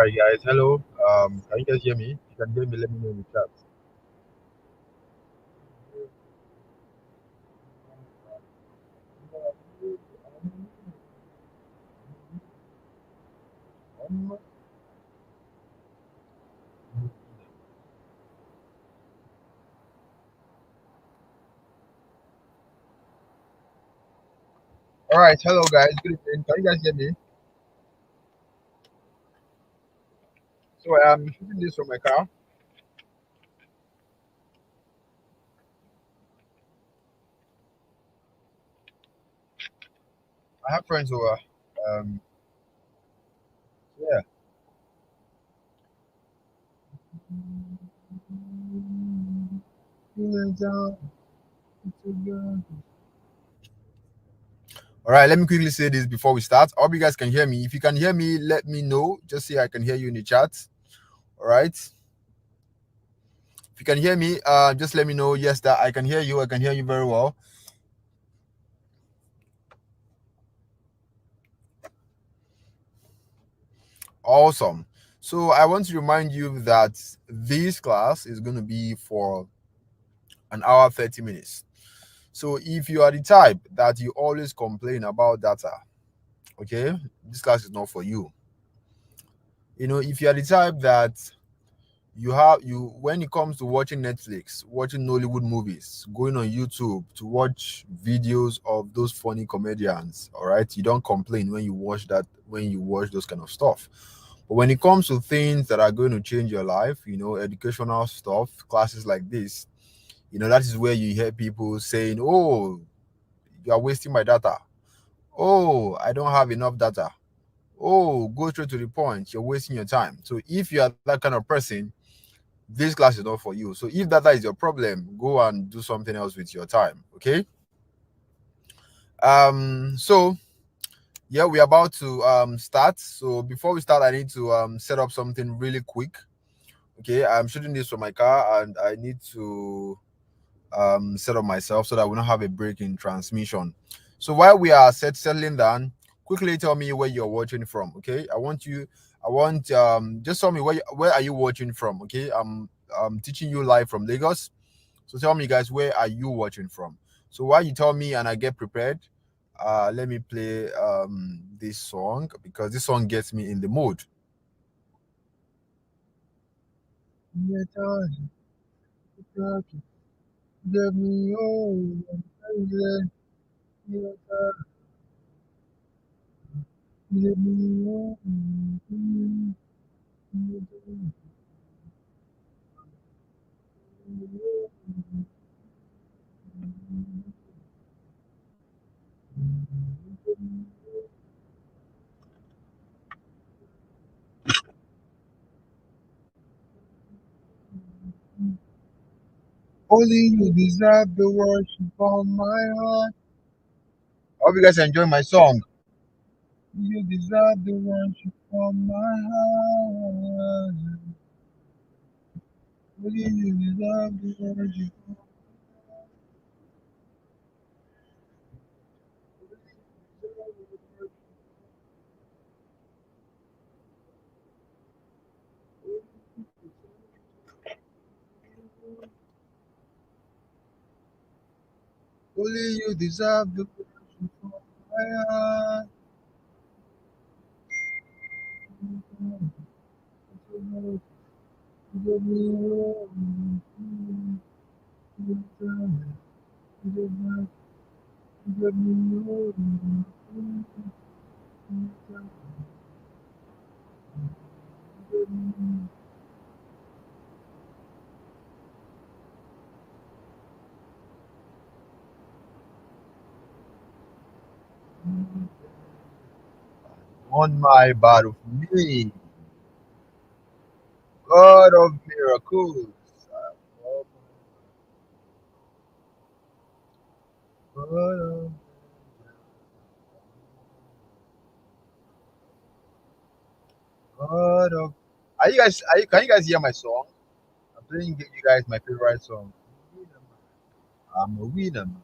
right, guys. Hello. Can you guys hear me? If you can hear me, let me know in the chat. All right. Hello, guys. Good evening. Can you guys hear me? So I'm shooting this from my car. I have friends over. Um, yeah. All right. Let me quickly say this before we start. I hope you guys can hear me. If you can hear me, let me know. Just say I can hear you in the chat. All right. If you can hear me, just let me know. Yes, that I can hear you. I can hear you very well. Awesome. So I want to remind you that this class is going to be for an hour 30 minutes. So if you are the type that you always complain about data, okay, this class is not for you. If you are the type that you when it comes to watching Netflix, watching Nollywood movies, going on YouTube to watch videos of those funny comedians, all right, you don't complain when you watch those kind of stuff. But when it comes to things that are going to change your life, educational stuff, classes like this, that is where you hear people saying, "Oh, you are wasting my data. Oh, I don't have enough data. Oh, go straight to the point. You're wasting your time." So if you are that kind of person, this class is not for you. So if data is your problem, go and do something else with your time. Okay. So yeah, we're about to start. So before we start, I need to set up something really quick. Okay, I'm shooting this from my car and I need to set up myself so that we don't have a break in transmission. So while we are settling down, quickly tell me where you're watching from. Okay, I want just tell me where are you watching from. Okay, I'm teaching you live from Lagos. So tell me, guys, where are you watching from? So while you tell me and I get prepared, let me play this song because this song gets me in the mood. Only you deserve the worship of my heart. I hope you guys enjoy my song. You deserve the worship of my heart. Only you deserve the worship. Only you deserve the worship of my heart. On my battle for me, God of miracles. God of, God of. Can you guys hear my song? I'm playing you guys my favorite song. I'm a winner. Man.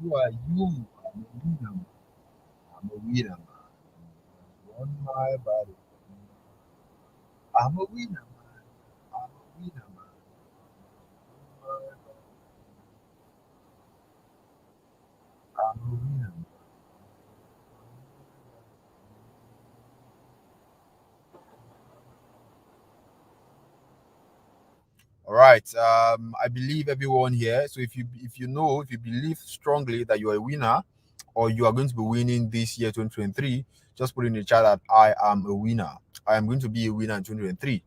Who are you? I'm a winner. Man. I'm a winner. Man. on my body. I'm a winner, man. I'm a winner, man. On my body. I'm a winner. All right. I believe everyone here. So if you believe strongly that you are a winner or you are going to be winning this year 2023, just put in the chat that I am a winner. I am going to be a winner in 2023.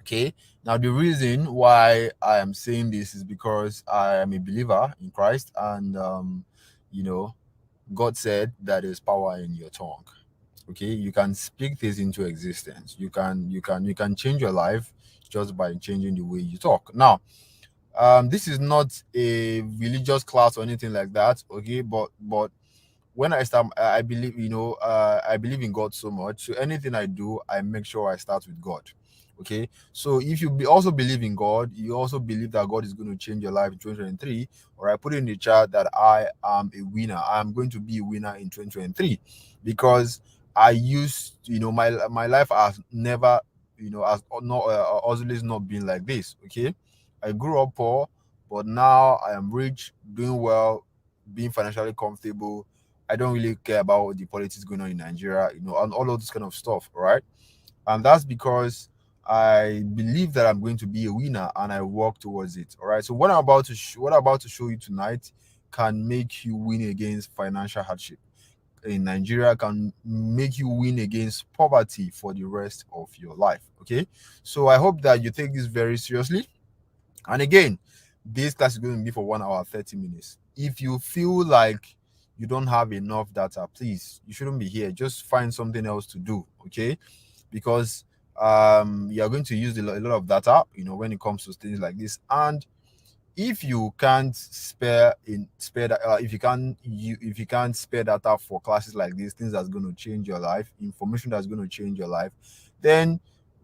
Okay. Now the reason why I am saying this is because I am a believer in Christ, and you know, God said that there's power in your tongue. Okay, you can speak this into existence. You can change your life just by changing the way you talk. Now, this is not a religious class or anything like that. Okay, but when I start, I believe, I believe in God so much. So anything I do, I make sure I start with God. Okay, so if you also believe in God, you also believe that God is going to change your life in 2023. Or I put in the chat that I am a winner. I am going to be a winner in 2023 because I used, my life has never, has not always not been like this. Okay, I grew up poor, but now I am rich, doing well, being financially comfortable. I don't really care about the politics going on in Nigeria, and all of this kind of stuff, right? And that's because I believe that I'm going to be a winner and I work towards it. All right. So what I'm about to show you tonight can make you win against financial hardship in Nigeria, can make you win against poverty for the rest of your life. Okay. So I hope that you take this very seriously. And again, this class is going to be for 1 hour, 30 minutes. If you feel like you don't have enough data, please, you shouldn't be here. Just find something else to do, okay? Because you're going to use a lot of data, when it comes to things like this. And if you can't spare that, if you can't spare data for classes like this, things that's going to change your life, information that's going to change your life, then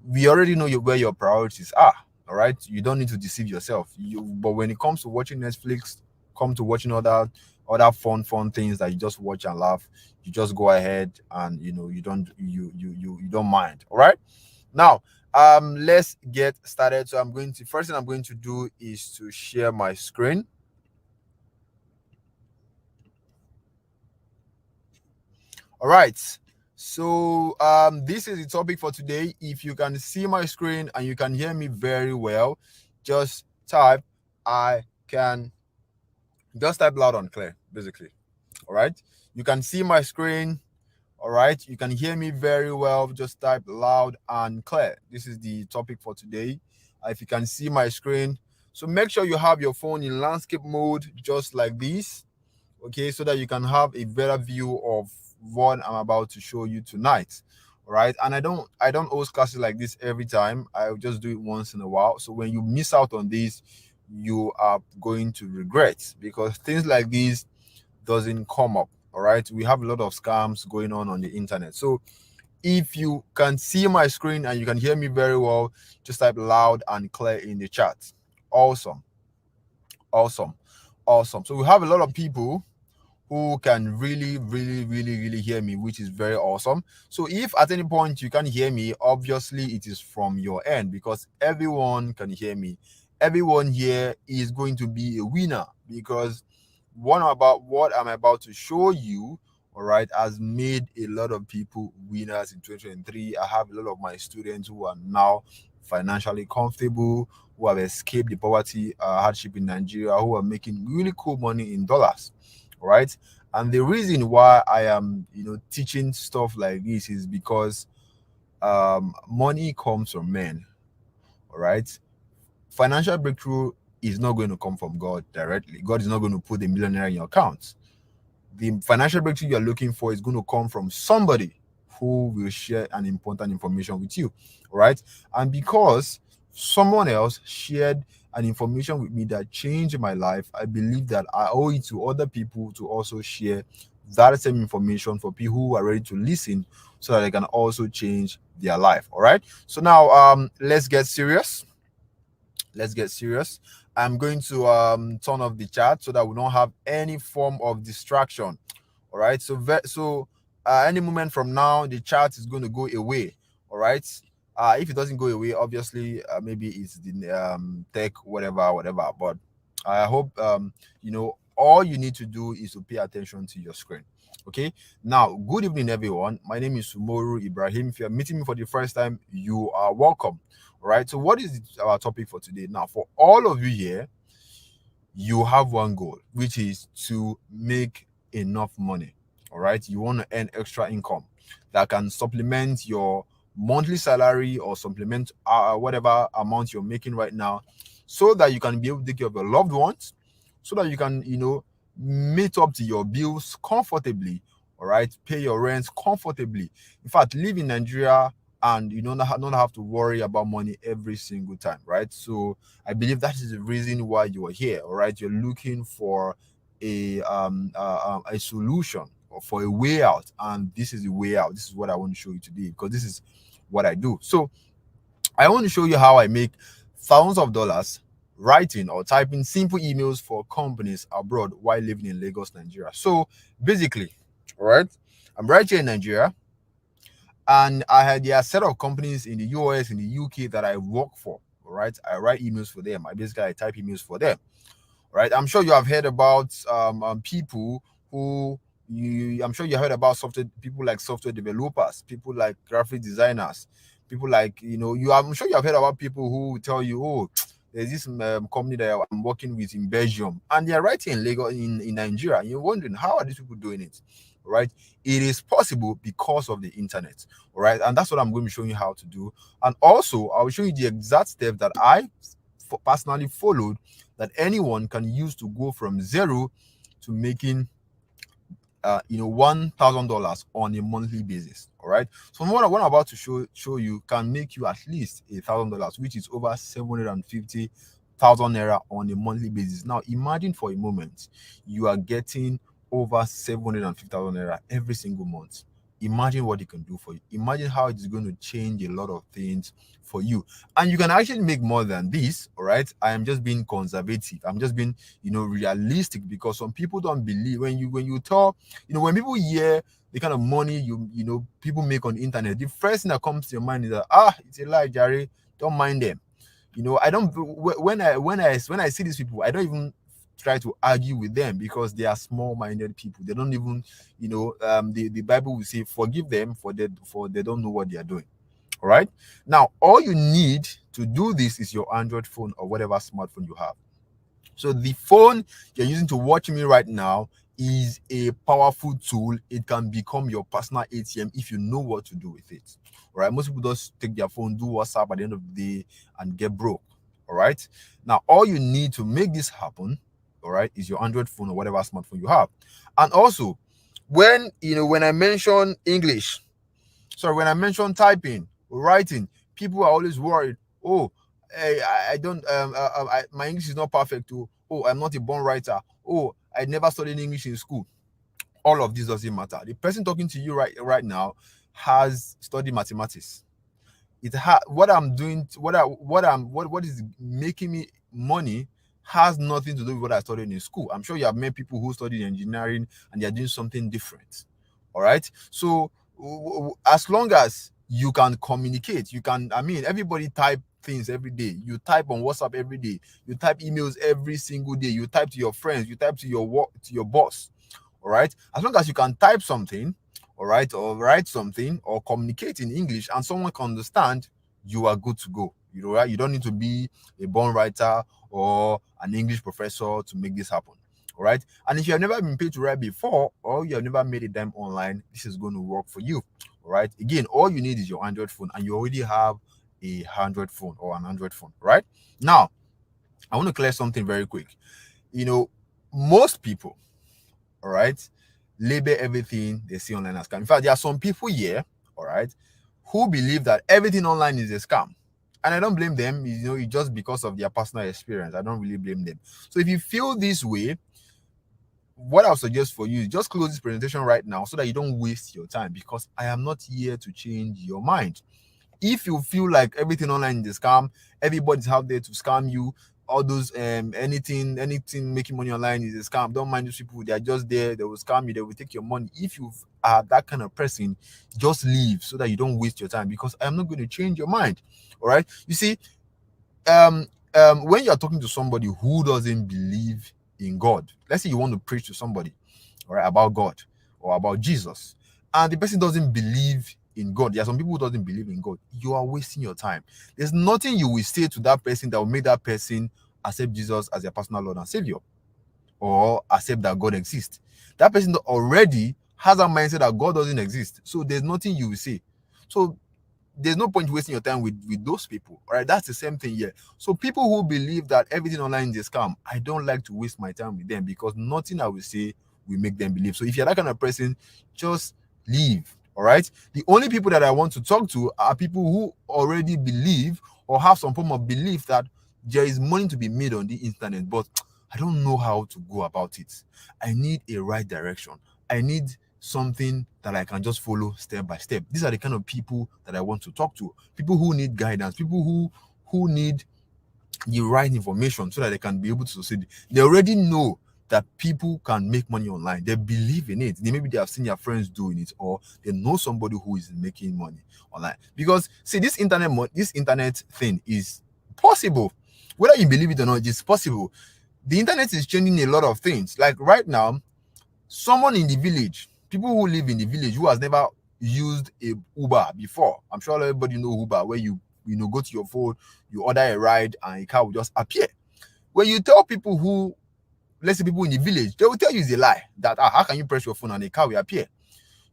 we already know where your priorities are. All right, you don't need to deceive yourself. But when it comes to watching Netflix, come to watching other fun things that you just watch and laugh, you just go ahead and you don't mind. All right. Now, let's get started. So first thing I'm going to do is to share my screen. All right. So this is the topic for today. If you can see my screen and you can hear me very well, just type I can just type loud and clear, basically. All right. You can see my screen. All right. You can hear me very well. Just type loud and clear. This is the topic for today. If you can see my screen, so make sure you have your phone in landscape mode, just like this. Okay, so that you can have a better view of what I'm about to show you tonight. All right. And I don't host classes like this every time. I'll just do it once in a while. So when you miss out on this, you are going to regret, because things like this doesn't come up. All right. We have a lot of scams going on the internet. So if you can see my screen and you can hear me very well, just type loud and clear in the chat. Awesome. Awesome. Awesome. So we have a lot of people who can really, really, really, really hear me, which is very awesome. So if at any point you can hear me, obviously it is from your end, because everyone can hear me. Everyone here is going to be a winner, because what I'm about to show you, all right, has made a lot of people winners in 2023. I have a lot of my students who are now financially comfortable, who have escaped the poverty hardship in Nigeria, who are making really cool money in dollars. All right. And the reason why I am, teaching stuff like this is because money comes from men. All right. Financial breakthrough is not going to come from God directly. God is not going to put a millionaire in your account. The financial breakthrough you're looking for is going to come from somebody who will share an important information with you. All right. And because someone else shared an information with me that changed my life, I believe that I owe it to other people to also share that same information for people who are ready to listen, so that they can also change their life. All right. So now let's get serious. Let's get serious. I'm going to turn off the chat so that we don't have any form of distraction. All right. So any moment from now, the chat is going to go away. All right. If it doesn't go away, obviously, maybe it's the tech, whatever. But I hope all you need to do is to pay attention to your screen. Okay. Now, good evening, everyone. My name is Sumoru Ibrahim. If you're meeting me for the first time, you are welcome. All right. So, what is our topic for today? Now, for all of you here, you have one goal, which is to make enough money. All right. You want to earn extra income that can supplement your monthly salary or supplement whatever amount you're making right now, so that you can be able to take care of your loved ones, so that you can, meet up to your bills comfortably. All right. Pay your rents comfortably. In fact, live in Nigeria and you don't have to worry about money every single time, right? So I believe that is the reason why you are here. All right, you're looking for a solution or for a way out, and this is the way out. This is what I want to show you today, because this is what I do. So I want to show you how I make thousands of dollars writing or typing simple emails for companies abroad while living in Lagos, Nigeria. So basically, all right, I'm right here in Nigeria, and I had there are a set of companies in the US, in the UK that I work for. All right, I write emails for them. I type emails for them. All right, I'm sure you have heard about people who I'm sure you heard about software people like software developers, people like graphic designers, people like I'm sure you have heard about people who tell you, oh, there's this company that I'm working with in Belgium, and they're writing in Lagos, in Nigeria. And you're wondering, how are these people doing it? All right, it is possible because of the internet. All right, and that's what I'm going to show you how to do. And also, I will show you the exact steps that I personally followed, that anyone can use to go from zero to making $1,000 on a monthly basis. All right, so what I'm about to show you can make you at least $1,000, which is over 750,000 naira on a monthly basis. Now imagine for a moment you are getting over 750,000 naira every single month. Imagine what it can do for you. Imagine how it's going to change a lot of things for you. And you can actually make more than this. All right, I am just being conservative. I'm just being realistic, because some people don't believe when you tell when people hear the kind of money people make on the internet, the first thing that comes to your mind is that, it's a lie, Jerry, don't mind them. I don't when I see these people, I don't even try to argue with them, because they are small-minded people. They don't even the Bible will say, forgive them, for they don't know what they are doing. All right, now all you need to do this is your Android phone or whatever smartphone you have. So the phone you're using to watch me right now is a powerful tool. It can become your personal ATM if you know what to do with it. All right, most people just take their phone, do WhatsApp at the end of the day, and get broke. All right, now all you need to make this happen, all right, is your Android phone or whatever smartphone you have. And also, when I mention English, sorry, when I mention typing, writing, people are always worried. Oh, I don't my English is not perfect. Oh, I'm not a born writer. Oh, I never studied English in school. All of this doesn't matter. The person talking to you right now has studied mathematics. What I'm doing, what is making me money has nothing to do with what I studied in school. I'm sure you have met people who studied engineering and they're doing something different. All right, so as long as you can communicate, everybody type things every day. You type on WhatsApp every day, you type emails every single day, you type to your friends, you type to your work, to your boss. All right, as long as you can type something, all right, or write something or communicate in English and someone can understand, you are good to go. Right? You don't need to be a born writer or an English professor to make this happen. All right, and if you have never been paid to write before, or you have never made a dime online, this is going to work for you. All right, again, all you need is your Android phone, and you already have a Android phone or an Android phone. Right, now I want to clear something very quick. Most people, all right, label everything they see online as scam. In fact, there are some people here, all right, who believe that everything online is a scam. And I don't blame them, it's just because of their personal experience. I don't really blame them. So if you feel this way, what I'll suggest for you is just close this presentation right now so that you don't waste your time, because I am not here to change your mind. If you feel like everything online is a scam, everybody's out there to scam you, all those anything making money online is a scam. Don't mind those people. They are just there. They will scam you. They will take your money. If you are that kind of person, just leave so that you don't waste your time, because I'm not going to change your mind. All right. You see, when you're talking to somebody who doesn't believe in God, let's say you want to preach to somebody, all right, about God or about Jesus, and the person doesn't believe in God. There are some people who doesn't believe in God. You are wasting your time. There's nothing you will say to that person that will make that person accept Jesus as their personal Lord and Savior, or accept that God exists. That person already has a mindset that God doesn't exist. So there's nothing you will say. So there's no point wasting your time with those people. All right, that's the same thing here. So people who believe that everything online is a scam, I don't like to waste my time with them, because nothing I will say will make them believe. So if you're that kind of person, just leave. All right. The only people that I want to talk to are people who already believe or have some form of belief that there is money to be made on the internet, but I don't know how to go about it. I need a right direction. I need something that I can just follow step by step. These are the kind of people that I want to talk to. People who need guidance, people who need the right information so that they can be able to succeed. They already know that people can make money online. They believe in it. Maybe they have seen their friends doing it, or they know somebody who is making money online. Because see, this internet thing is possible. Whether you believe it or not, it's possible. The internet is changing a lot of things. Like right now, someone in the village, people who live in the village who has never used a Uber before, I'm sure everybody know Uber, where you go to your phone, you order a ride, and a car will just appear. When you tell people who, let's say people in the village, they will tell you it's a lie, that how can you press your phone and a car will appear?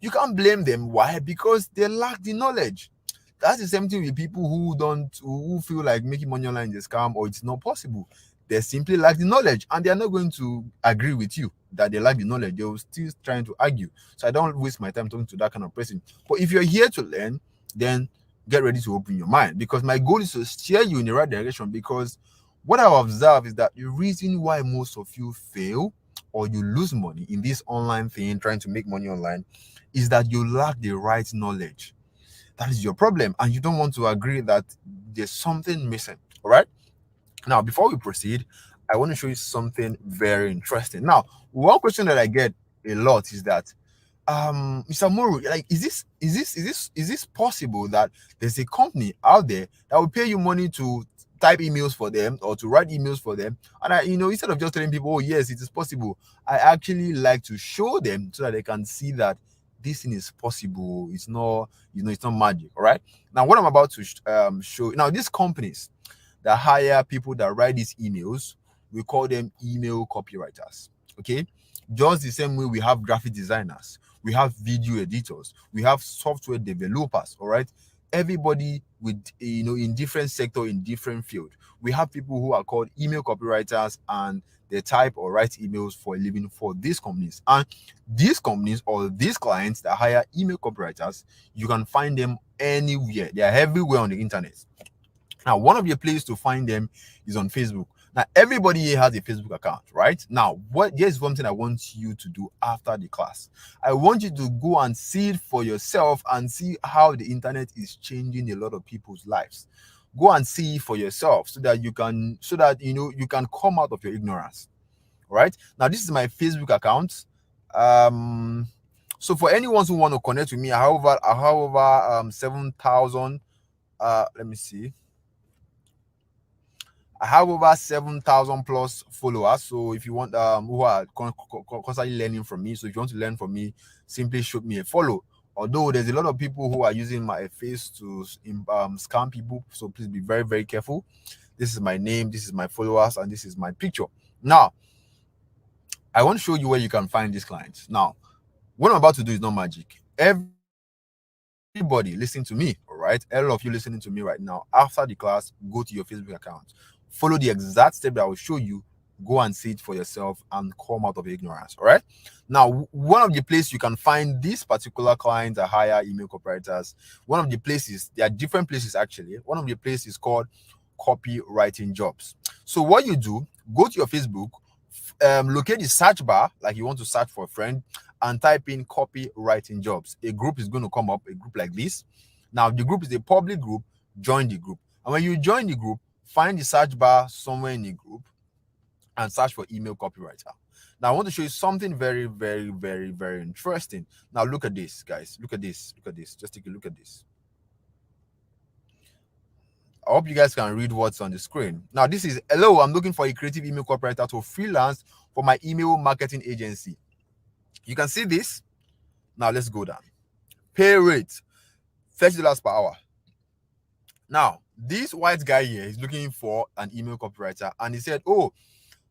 You can't blame them. Why? Because they lack the knowledge. That's the same thing with people who feel like making money online is a scam or it's not possible. They simply lack the knowledge, and they are not going to agree with you that they lack the knowledge. They will still trying to argue. So I don't waste my time talking to that kind of person. But if you're here to learn, then get ready to open your mind, because my goal is to steer you in the right direction. Because what I observe is that the reason why most of you fail or you lose money in this online thing, trying to make money online, is that you lack the right knowledge. That is your problem, and you don't want to agree that there's something missing. All right. Now, before we proceed, I want to show you something very interesting. Now, one question that I get a lot is that, Mr. Muru, like, is this possible that there's a company out there that will pay you money to type emails for them or to write emails for them? And instead of just telling people, oh yes, it is possible, I actually like to show them so that they can see that this thing is possible. It's not, it's not magic. All right. Now, what I'm about to show now, these companies that hire people that write these emails, we call them email copywriters. Okay. Just the same way we have graphic designers, we have video editors, we have software developers. All right. Everybody with, in different sector, in different field. We have people who are called email copywriters, and they type or write emails for a living for these companies. And these companies or these clients that hire email copywriters, you can find them anywhere. They are everywhere on the internet. Now, one of the places to find them is on Facebook. Now, everybody here has a Facebook account, right? Now, here's one thing I want you to do after the class. I want you to go and see it for yourself and see how the internet is changing a lot of people's lives. Go and see for yourself so that you can come out of your ignorance. All right. Now, this is my Facebook account. So for anyone who want to connect with me, however, 7,000. Let me see. I have over 7,000 plus followers. So if you want, who are constantly learning from me, so if you want to learn from me, simply shoot me a follow. Although there's a lot of people who are using my face to scam people, so please be very, very careful. This is my name, this is my followers, and this is my picture. Now, I want to show you where you can find these clients. Now, what I'm about to do is not magic. Everybody listen to me, all right? All of you listening to me right now, after the class, go to your Facebook account. Follow the exact step that I will show you. Go and see it for yourself and come out of ignorance. All right. Now, one of the places you can find these particular clients that hire email copywriters, one of the places, there are different places actually. One of the places is called copywriting jobs. So what you do, go to your Facebook, locate the search bar, like you want to search for a friend, and type in copywriting jobs. A group is going to come up, a group like this. Now, the group is a public group. Join the group. And when you join the group, find the search bar somewhere in the group and search for email copywriter. Now, I want to show you something very, very, very, very interesting. Now, look at this, guys. Look at this. Look at this. Just take a look at this. I hope you guys can read what's on the screen. Now, this is, hello, I'm looking for a creative email copywriter to freelance for my email marketing agency. You can see this. Now, let's go down. Pay rate, $30 per hour. Now, this white guy here is looking for an email copywriter, and he said, oh,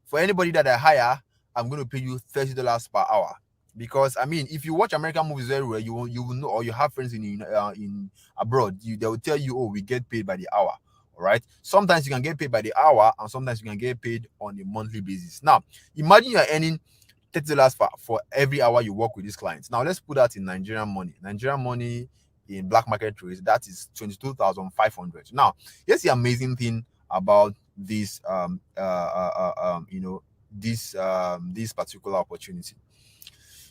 for anybody that I hire, I'm going to pay you $30 per hour. Because I mean, if you watch American movies very well, you will know, or you have friends in abroad, they will tell you, oh, we get paid by the hour. All right. Sometimes you can get paid by the hour, and sometimes you can get paid on a monthly basis. Now, imagine you're earning $30 for every hour you work with these clients. Now, let's put that in Nigerian money. Nigerian money in black market rates, that is 22,500. Now, here's the amazing thing about this this particular opportunity.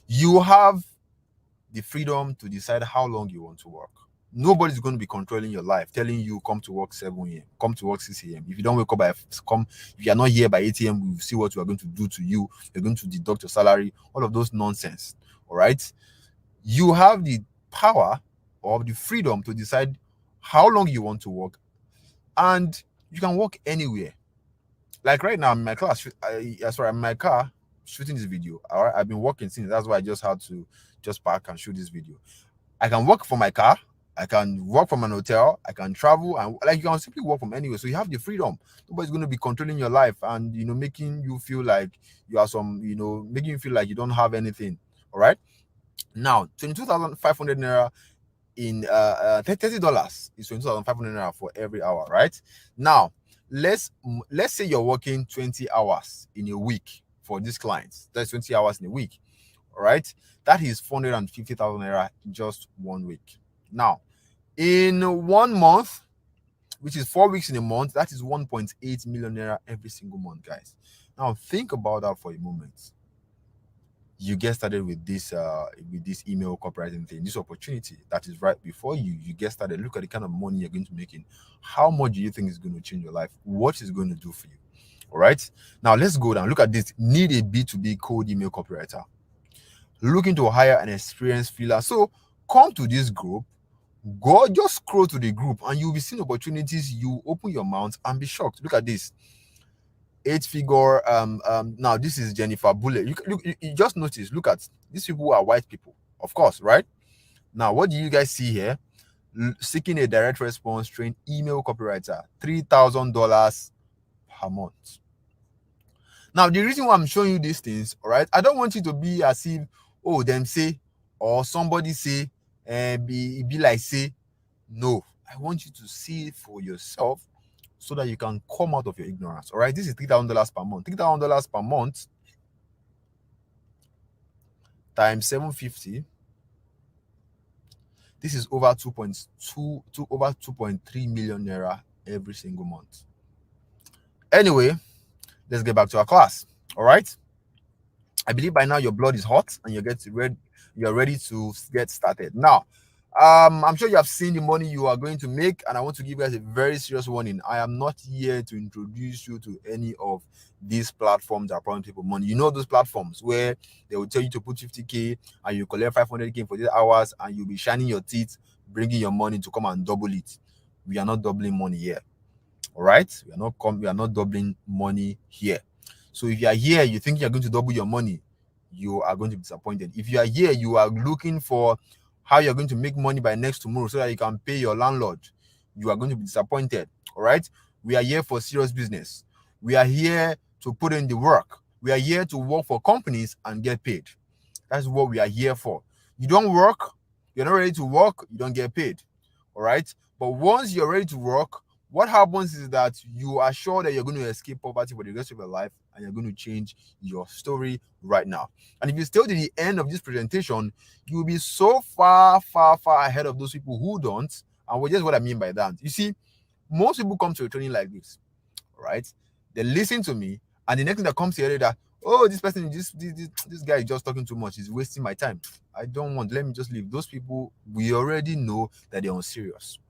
You have the freedom to decide how long you want to work. Nobody's going to be controlling your life, telling you come to work 7 a.m., come to work 6 a.m. If you don't wake up by if you are not here by 8 a.m., we'll see what we are going to do to you. We're going to deduct your salary, all of those nonsense. All right. You have the power or the freedom to decide how long you want to work, and you can work anywhere. Like right now, in my class, in my car, shooting this video. All right, I've been working since. That's why I just had to just park and shoot this video. I can work from my car. I can work from an hotel. I can travel, and like you can simply work from anywhere. So you have the freedom. Nobody's going to be controlling your life and making you feel like you are making you feel like you don't have anything. All right. Now, 22,500 naira in $30 is 22,500 naira for every hour, right? Now, let's say you're working 20 hours in a week for these clients. That's 20 hours in a week. All right, that is 450,000 naira in just 1 week. Now, in 1 month, which is 4 weeks in a month, that is 1.8 million naira every single month, guys. Now, think about that for a moment. You get started with this email copywriting thing, this opportunity that is right before you. You get started. Look at the kind of money you're going to make in. How much do you think is going to change your life? What is it going to do for you? All right. Now let's go down. Look at this. Need a B2B cold email copywriter. Looking to hire an experienced freelancer. So come to this group. Go just scroll to the group, and you'll be seeing opportunities. You open your mouth and be shocked. Look at this. 8-figure. Now this is Jennifer Bullet. You just notice. Look at these people are white people, of course, right? Now, what do you guys see here? Seeking a direct response trained email copywriter, $3,000 per month. Now, the reason why I'm showing you these things, all right, I don't want you to be as if, oh, them say, or somebody say, and be like say. No, I want you to see it for yourself, so that you can come out of your ignorance. All right, this is $3,000 per month. $3,000 per month times 750. This is over 2.3 million naira every single month. Anyway, let's get back to our class. All right. I believe by now your blood is hot and you're ready to get started. Now, I'm sure you have seen the money you are going to make, and I want to give you guys a very serious warning. I am not here to introduce you to any of these platforms that are promising people money. You know those platforms where they will tell you to put 50K and you collect 500K for 8 hours, and you'll be shining your teeth, bringing your money to come and double it. We are not doubling money here. All right, we are not doubling money here. So if you are here, you think you're going to double your money, you are going to be disappointed. If you are here, you are looking for how you're going to make money by next tomorrow so that you can pay your landlord, you are going to be disappointed. All right, we are here for serious business. We are here to put in the work. We are here to work for companies and get paid. That's what we are here for. You don't work, you're not ready to work, you don't get paid. All right, but once you're ready to work, what happens is that you are sure that you're going to escape poverty for the rest of your life, and you're going to change your story right now. And if you stay to the end of this presentation, you will be so far ahead of those people who don't. And just what I mean by that, you see, most people come to a training like this, right? They listen to me, and the next thing that comes here is that, oh, this person, this guy is just talking too much. He's wasting my time. I don't want. Let me just leave. Those people, we already know that they're unserious.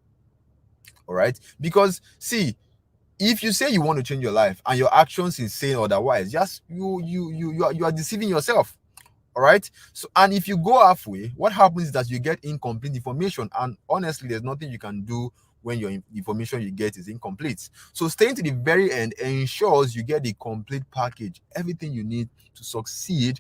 All right, because see, If you say you want to change your life and your actions is saying otherwise, just you are deceiving yourself. All right. So, and if you go halfway, what happens is that you get incomplete information, and honestly, there's nothing you can do when your information you get is incomplete. So staying to the very end ensures you get the complete package, everything you need to succeed,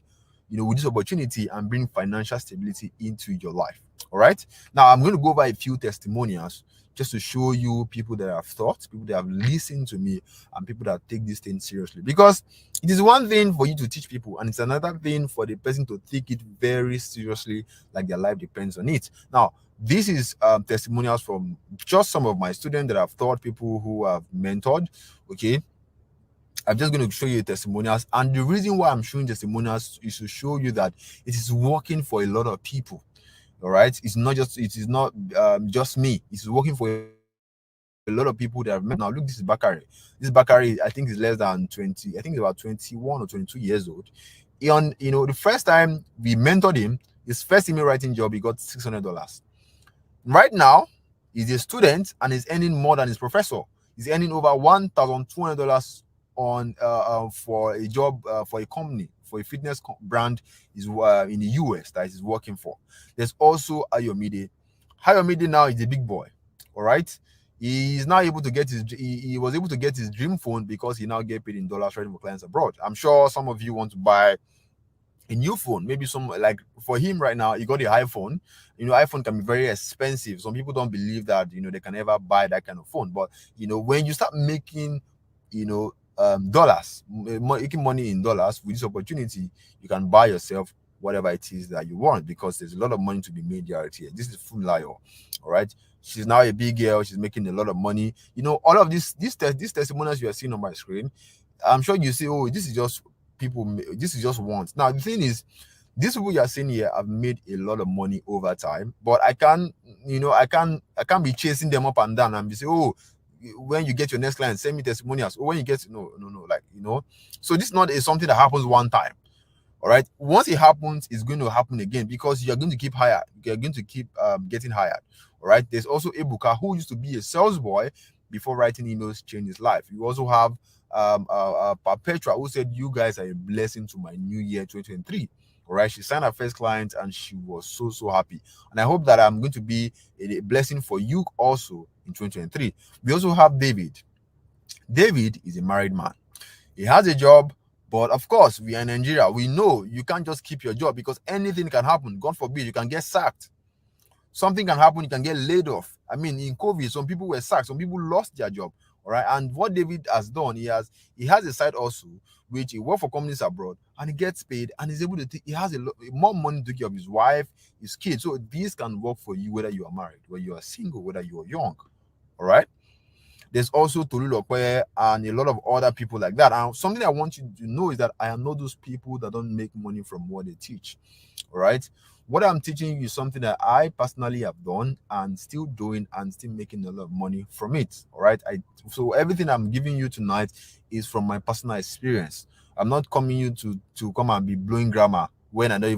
with this opportunity and bring financial stability into your life. All right. Now I'm going to go over a few testimonials just to show you people that have thought, people that have listened to me, and people that take this thing seriously. Because it is one thing for you to teach people, and it's another thing for the person to take it very seriously, like their life depends on it. Now, this is testimonials from just some of my students that I've taught, people who have mentored. Okay, I'm just going to show you testimonials, and the reason why I'm showing testimonials is to show you that it is working for a lot of people. All right, it is not just me. It's working for a lot of people that have met. Now, look, this is Bakari. This Bakari, I think, is less than 20. I think he's about 21 or 22 years old. The first time we mentored him, his first email writing job, he got $600. Right now, he's a student and he's earning more than his professor. He's earning over $1,200 on for a job for a company, for a fitness brand is in the US that he's working for. There's also Ayomide. Ayomide now is a big boy. All right. He's now able to get he was able to get his dream phone because he now get paid in dollars trading for clients abroad. I'm sure some of you want to buy a new phone. Maybe some, like for him right now, he got the iPhone. iPhone can be very expensive. Some people don't believe that they can ever buy that kind of phone. But when you start making dollars, making money in dollars with this opportunity, you can buy yourself whatever it is that you want, because there's a lot of money to be made here. This is Funlayo. All right. She's now a big girl. She's making a lot of money. All of these testimonials you are seeing on my screen, I'm sure you say, oh, this is just people, this is just once. Now the thing is, these people you are seeing here have made a lot of money over time, but I can't be chasing them up and down and be say, oh, when you get your next client, send me testimonials. Or when you get no, like so this is not something that happens one time. All right, once it happens, it's going to happen again, because you're going to keep hired. You're going to keep getting hired. All right, there's also Ebuka, who used to be a sales boy before writing emails changed his life. You also have Perpetua, who said, you guys are a blessing to my new year 2023. All right, she signed her first client and she was so happy, and I hope that I'm going to be a blessing for you also in 2023. We also have David. David is a married man. He has a job, but of course, we are in Nigeria. We know you can't just keep your job, because anything can happen. God forbid, you can get sacked. Something can happen, you can get laid off. I mean, in COVID, some people were sacked, some people lost their job. All right. And what David has done, he has a side also, which he works for companies abroad, and he gets paid, and he's able to he has more money to take care of his wife, his kids. So this can work for you, whether you are married, whether you are single, whether you are young. All right. There's also Tolu Lokwe and a lot of other people like that. And something I want you to know is that I am not those people that don't make money from what they teach. All right. What I'm teaching you is something that I personally have done and still doing and still making a lot of money from it. All right. So everything I'm giving you tonight is from my personal experience. I'm not coming you to come and be blowing grammar when I don't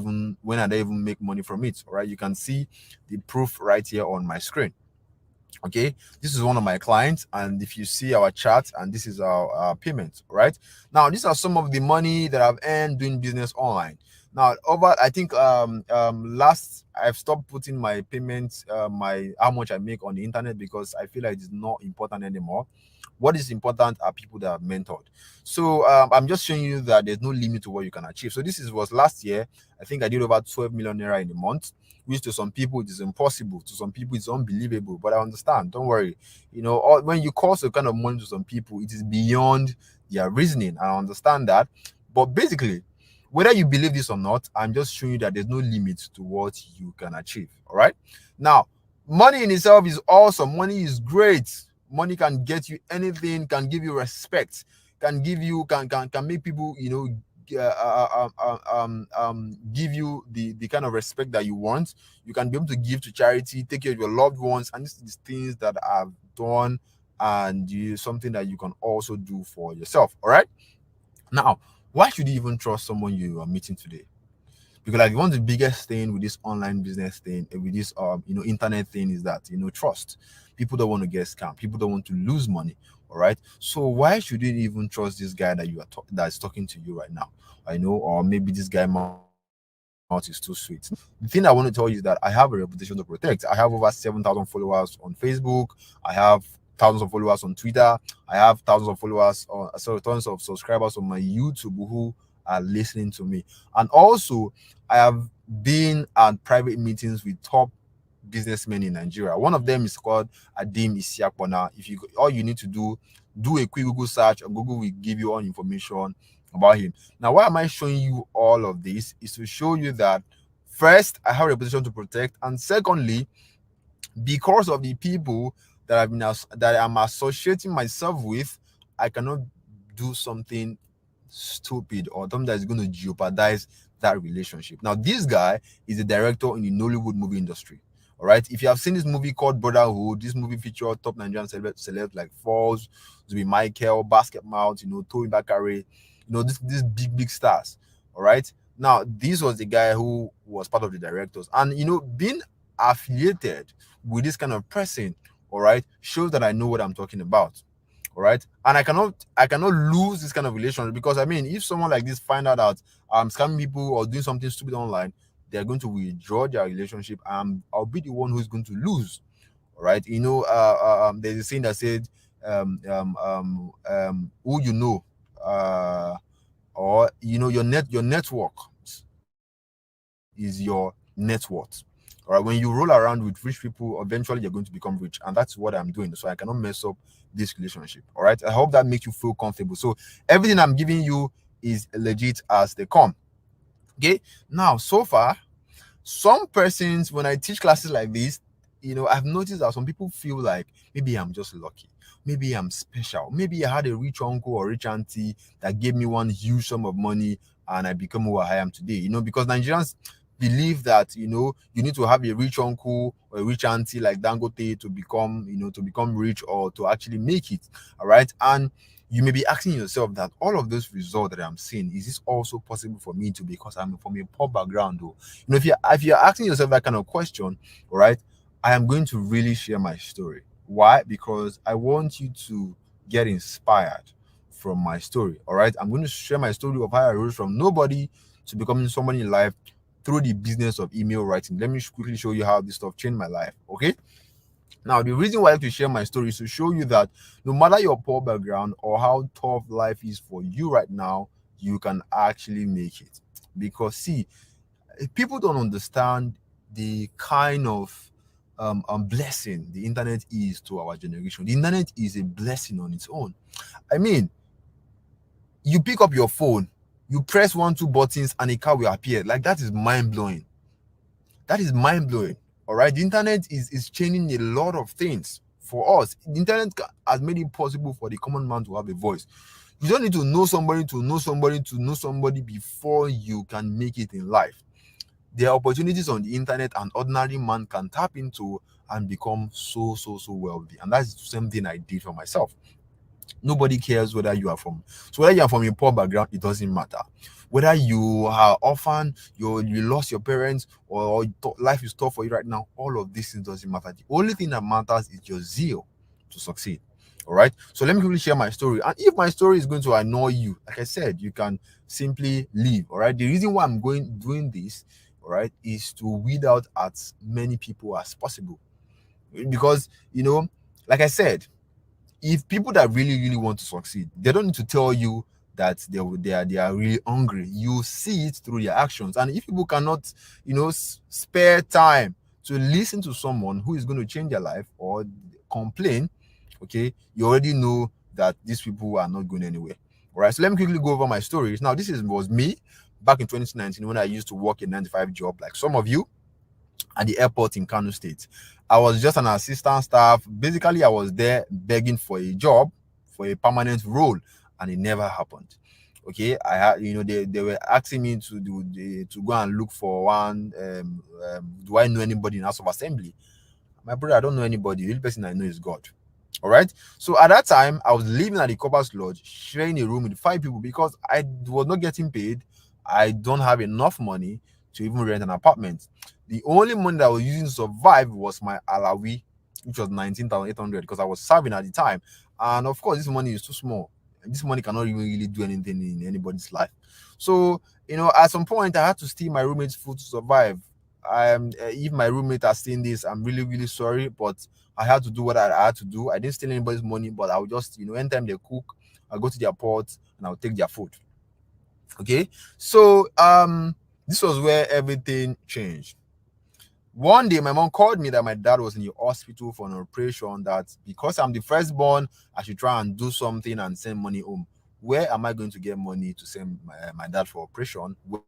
even make money from it. All right. You can see the proof right here on my screen. Okay, this is one of my clients, and if you see our chart, and this is our payment. Right now, these are some of the money that I've earned doing business online. Now, I think last I've stopped putting my payments, my how much I make on the internet, because I feel like it's not important anymore. What is important are people that I've mentored. So I'm just showing you that there's no limit to what you can achieve. So was last year. I think I did over 12 million naira in a month, which to some people it is impossible, to some people it's unbelievable. But I understand. Don't worry. When you cost a kind of money to some people, it is beyond their reasoning. I understand that. But basically, whether you believe this or not, I'm just showing you that there's no limit to what you can achieve. All right. Now, money in itself is awesome. Money is great. Money can get you anything, can give you respect, can give you can make people give you the kind of respect that you want. You can be able to give to charity, take care of your loved ones, and this is things that I've done, and something that you can also do for yourself. All right. Now, why should you even trust someone you are meeting today? Because like one of the biggest thing with this online business thing, with this internet thing, is that trust. People don't want to get scammed. People don't want to lose money. All right. So why should you even trust this guy that that is talking to you right now? I know, or maybe this guy mouth is too sweet. The thing I want to tell you is that I have a reputation to protect. I have over 7,000 followers on Facebook. I have thousands of followers on Twitter. I have thousands of followers on, sorry, tons of subscribers on my YouTube who are listening to me. And also, I have been at private meetings with top businessmen in Nigeria. One of them is called Adim Isiakpona. If you all you need to do a quick Google search, or Google will give you all information about him. Now, why am I showing you all of this? Is to show you that first, I have a reputation to protect, and secondly, because of the people that that I'm associating myself with, I cannot do something stupid or something that is going to jeopardize that relationship. Now, this guy is a director in the Nollywood movie industry. All right. If you have seen this movie called Brotherhood, this movie featured top Nigerian celebs like Falls, Zubi Michael, Basket Mouth, Toyin Bakare, these big stars. All right. Now, this was the guy who was part of the directors, and being affiliated with this kind of person, all right, shows that I know what I'm talking about. All right, and I cannot lose this kind of relationship, because I mean, if someone like this find out that I'm scamming people or doing something stupid online, they're going to withdraw their relationship, and I'll be the one who's going to lose. All right, there's a saying that said, who or your network is your net worth. All right, when you roll around with rich people, eventually you're going to become rich, and that's what I'm doing. So I cannot mess up this relationship. All right, I hope that makes you feel comfortable. So everything I'm giving you is legit as they come. Okay, now so far, some persons, when I teach classes like this, I've noticed that some people feel like maybe I'm just lucky, maybe I'm special, maybe I had a rich uncle or rich auntie that gave me one huge sum of money and I become who I am today. Because Nigerians believe that you need to have a rich uncle or a rich auntie like Dangote to become rich or to actually make it. All right, and you may be asking yourself that all of those results that I'm seeing, is this also possible for me to, because I'm from a poor background? Though, if you're asking yourself that kind of question, all right, I am going to really share my story. Why? Because I want you to get inspired from my story. All right, I'm going to share my story of how I rose from nobody to becoming somebody in life through the business of email writing. Let me quickly show you how this stuff changed my life. Okay. Now, the reason why I like to share my story is to show you that no matter your poor background or how tough life is for you right now, you can actually make it. Because see, people don't understand the kind of blessing the internet is to our generation. The internet is a blessing on its own. I mean, you pick up your phone, you press one, two buttons, and a car will appear. Like, that is mind blowing. That is mind blowing. All right, the internet is changing a lot of things for us. The internet has made it possible for the common man to have a voice. You don't need to know somebody to know somebody to know somebody before you can make it in life. There are opportunities on the internet an ordinary man can tap into and become so wealthy. And that's the same thing I did for myself. Nobody cares whether you are from, so whether you are from a poor background, it doesn't matter. Whether you are orphan, you lost your parents, or life is tough for you right now, all of these things doesn't matter. The only thing that matters is your zeal to succeed. All right, so let me quickly share my story, and if my story is going to annoy you, like I said, you can simply leave. All right, the reason why I'm doing this, all right, is to weed out as many people as possible, because like I said, if people that really want to succeed, they don't need to tell you that they are really hungry. You see it through their actions. And if people cannot spare time to listen to someone who is going to change their life or complain, okay, you already know that these people are not going anywhere. All right, so let me quickly go over my stories. Now, was me back in 2019 when I used to work a 9 to 5 job like some of you at the airport in Kano State. I was just an assistant staff. Basically, I was there begging for a job, for a permanent role, and it never happened. Okay, I had, they were asking me to go and look for one. Do I know anybody in House of Assembly? My brother, I don't know anybody. The only person I know is God. All right. So at that time, I was living at the Cobbers Lodge, sharing a room with 5 people because I was not getting paid. I don't have enough money to even rent an apartment. The only money that I was using to survive was my alawi, which was 19,800, because I was serving at the time. and of course, this money is too small. This money cannot even really do anything in anybody's life. So, at some point, I had to steal my roommate's food to survive. If my roommate has seen this, I'm really, really sorry, but I had to do what I had to do. I didn't steal anybody's money, but I would just, anytime they cook, I'll go to their pot and I'll take their food. Okay. So, this was where everything changed. One day, my mom called me that my dad was in the hospital for an operation, that because I'm the firstborn, I should try and do something and send money home. Where am I going to get money to send my dad for operation when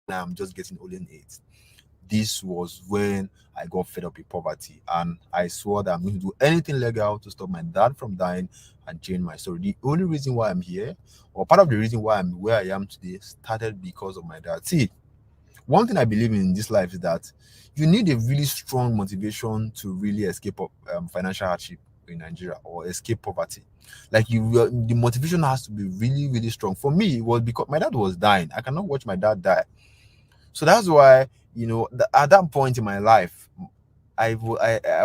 I'm just getting only 8? This was when I got fed up with poverty, and I swore that I'm going to do anything legal to stop my dad from dying and change my story. The only reason why I'm here, or part of the reason why I'm where I am today, started because of my dad. See, one thing I believe in this life is that you need a really strong motivation to really escape financial hardship in Nigeria, or escape poverty. Like, the motivation has to be really, really strong. For me, it was because my dad was dying. I cannot watch my dad die. So that's why, at that point in my life, I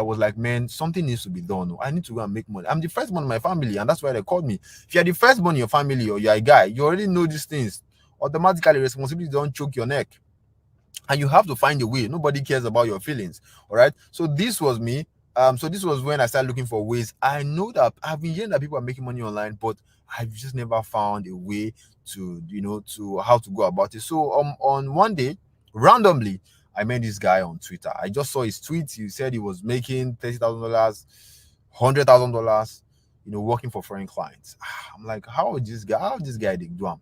was like, man, something needs to be done. I need to go and make money. I'm the first one in my family, and that's why they called me. If you're the first one in your family, or you're a guy, you already know these things. Automatically, responsibility don't choke your neck, and you have to find a way. Nobody cares about your feelings. All right. So this was me. So this was when I started looking for ways. I know that I've been hearing that people are making money online, but I've just never found a way to, to how to go about it. So on one day, randomly, I met this guy on Twitter. I just saw his tweet. He said he was making $30,000, $100,000, working for foreign clients. I'm like, how this guy they do?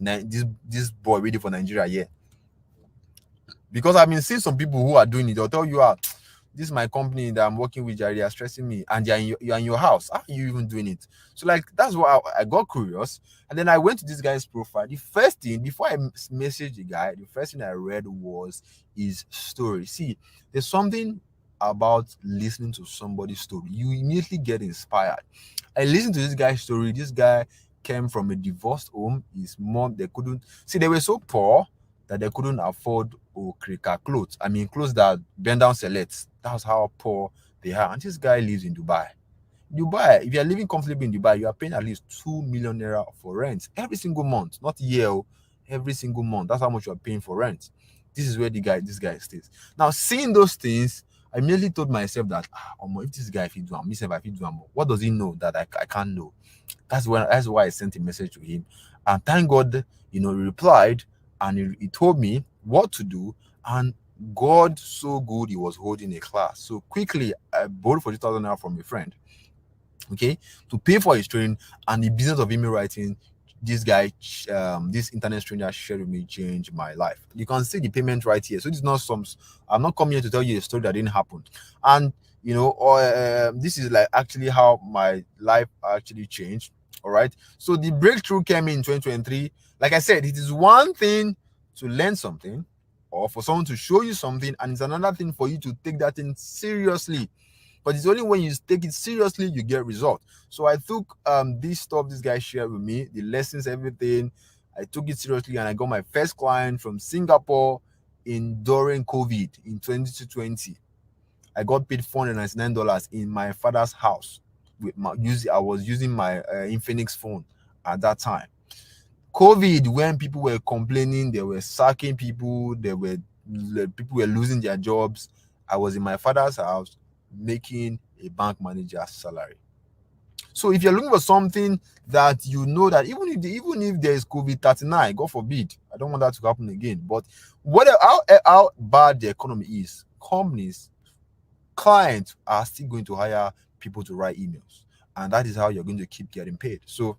This boy ready for Nigeria? Yeah. Because I've been seeing some people who are doing it. They'll tell you, this is my company that I'm working with, Jerry, are stressing me, and you're in your house. How are you even doing it? So, like, that's why I got curious, and then I went to this guy's profile. The first thing, before I messaged the guy, the first thing I read was his story. See, there's something about listening to somebody's story. You immediately get inspired. I listened to this guy's story. This guy came from a divorced home. His mom, they were so poor that they couldn't afford Okrika clothes. I mean, clothes that bend down selects. That's how poor they are. And this guy lives in Dubai. If you're living comfortably in Dubai, you are paying at least 2 million naira for rent every single month, not year, every single month. That's how much you are paying for rent. This is where this guy stays. Now, seeing those things, I immediately told myself that, if this guy, if he do, what does he know that I can't know? That's why I sent a message to him. And thank God, he replied, and he told me what to do. And God, so good, he was holding a class. So quickly, I borrowed 40,000 naira from a friend, okay, to pay for his training. And the business of email writing, this guy, this internet stranger shared with me, changed my life. You can see the payment right here. So this is not I'm not coming here to tell you a story that didn't happen. And this is like actually how my life actually changed. All right. So the breakthrough came in 2023. Like I said, it is one thing to learn something, or for someone to show you something, and it's another thing for you to take that thing seriously. But it's only when you take it seriously you get results. So I took this stuff this guy shared with me, the lessons, everything. I took it seriously, and I got my first client from Singapore during COVID in 2020. I got paid $499 in my father's house. I was using my Infinix phone at that time. COVID, when people were complaining, they were sacking people, people were losing their jobs, I was in my father's house making a bank manager's salary. So if you're looking for something that you know that even if there is COVID-39, God forbid, I don't want that to happen again. But how bad the economy is, clients are still going to hire people to write emails, and that is how you're going to keep getting paid. So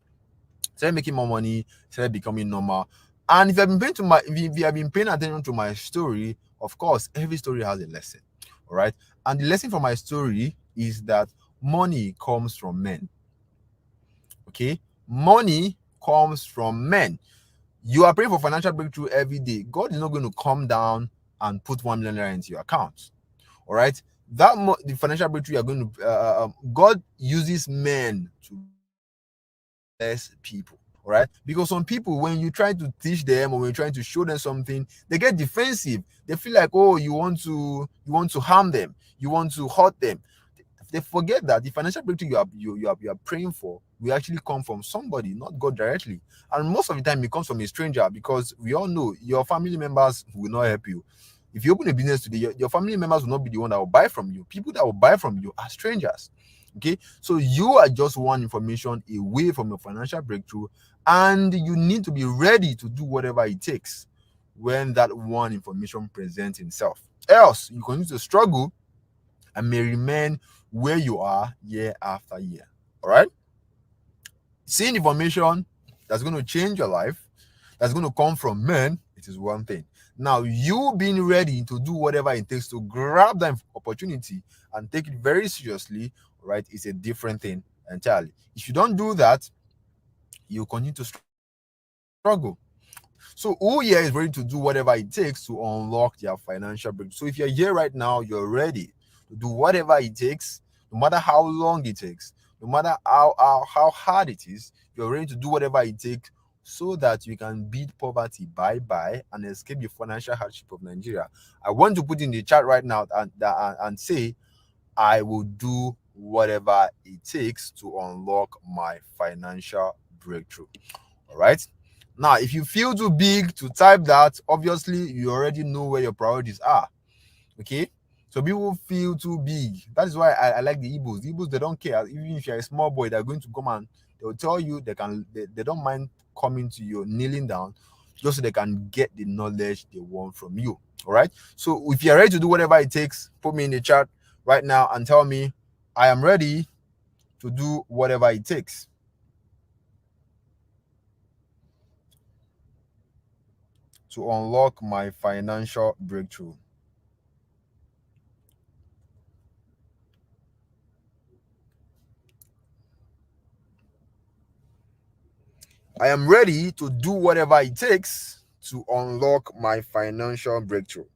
start making more money, start becoming normal. And if you have been paying attention to my story, of course, every story has a lesson. All right. And the lesson from my story is that money comes from men. Okay. Money comes from men. You are praying for financial breakthrough every day. God is not going to come down and put 1 million naira into your account. All right. The financial breakthrough you are going to, God uses men to bless people. All right. Because some people, when you try to teach them, or when you're trying to show them something, they get defensive. They feel like, oh, you want to harm them, you want to hurt them. They forget that the financial breakthrough you are praying for will actually come from somebody, not God directly. And most of the time, it comes from a stranger, because we all know your family members will not help you. If you open a business today, your family members will not be the one that will buy from you. People that will buy from you are strangers. Okay, so you are just one information away from your financial breakthrough, and you need to be ready to do whatever it takes when that one information presents itself. Else, you continue to struggle and may remain where you are year after year. All right, seeing information that's going to change your life, that's going to come from men, it is one thing. Now, you being ready to do whatever it takes to grab that opportunity and take it very seriously, right, is a different thing entirely. If you don't do that, you continue to struggle. So who here is ready to do whatever it takes to unlock their financial breakthrough? So if you're here right now, you're ready to do whatever it takes, no matter how long it takes, no matter how hard it is, you're ready to do whatever it takes so that you can beat poverty bye-bye and escape the financial hardship of Nigeria. I want to put in the chat right now and say, I will do whatever it takes to unlock my financial breakthrough. All right. Now, if you feel too big to type that, obviously you already know where your priorities are. Okay. So people feel too big. That is why I like the Igbos. The Igbos, they don't care. Even if you're a small boy, they're going to come and they'll tell you they don't mind coming to you, kneeling down, just so they can get the knowledge they want from you. All right. So if you're ready to do whatever it takes, put me in the chat right now and tell me, I am ready to do whatever it takes to unlock my financial breakthrough. I am ready to do whatever it takes to unlock my financial breakthrough.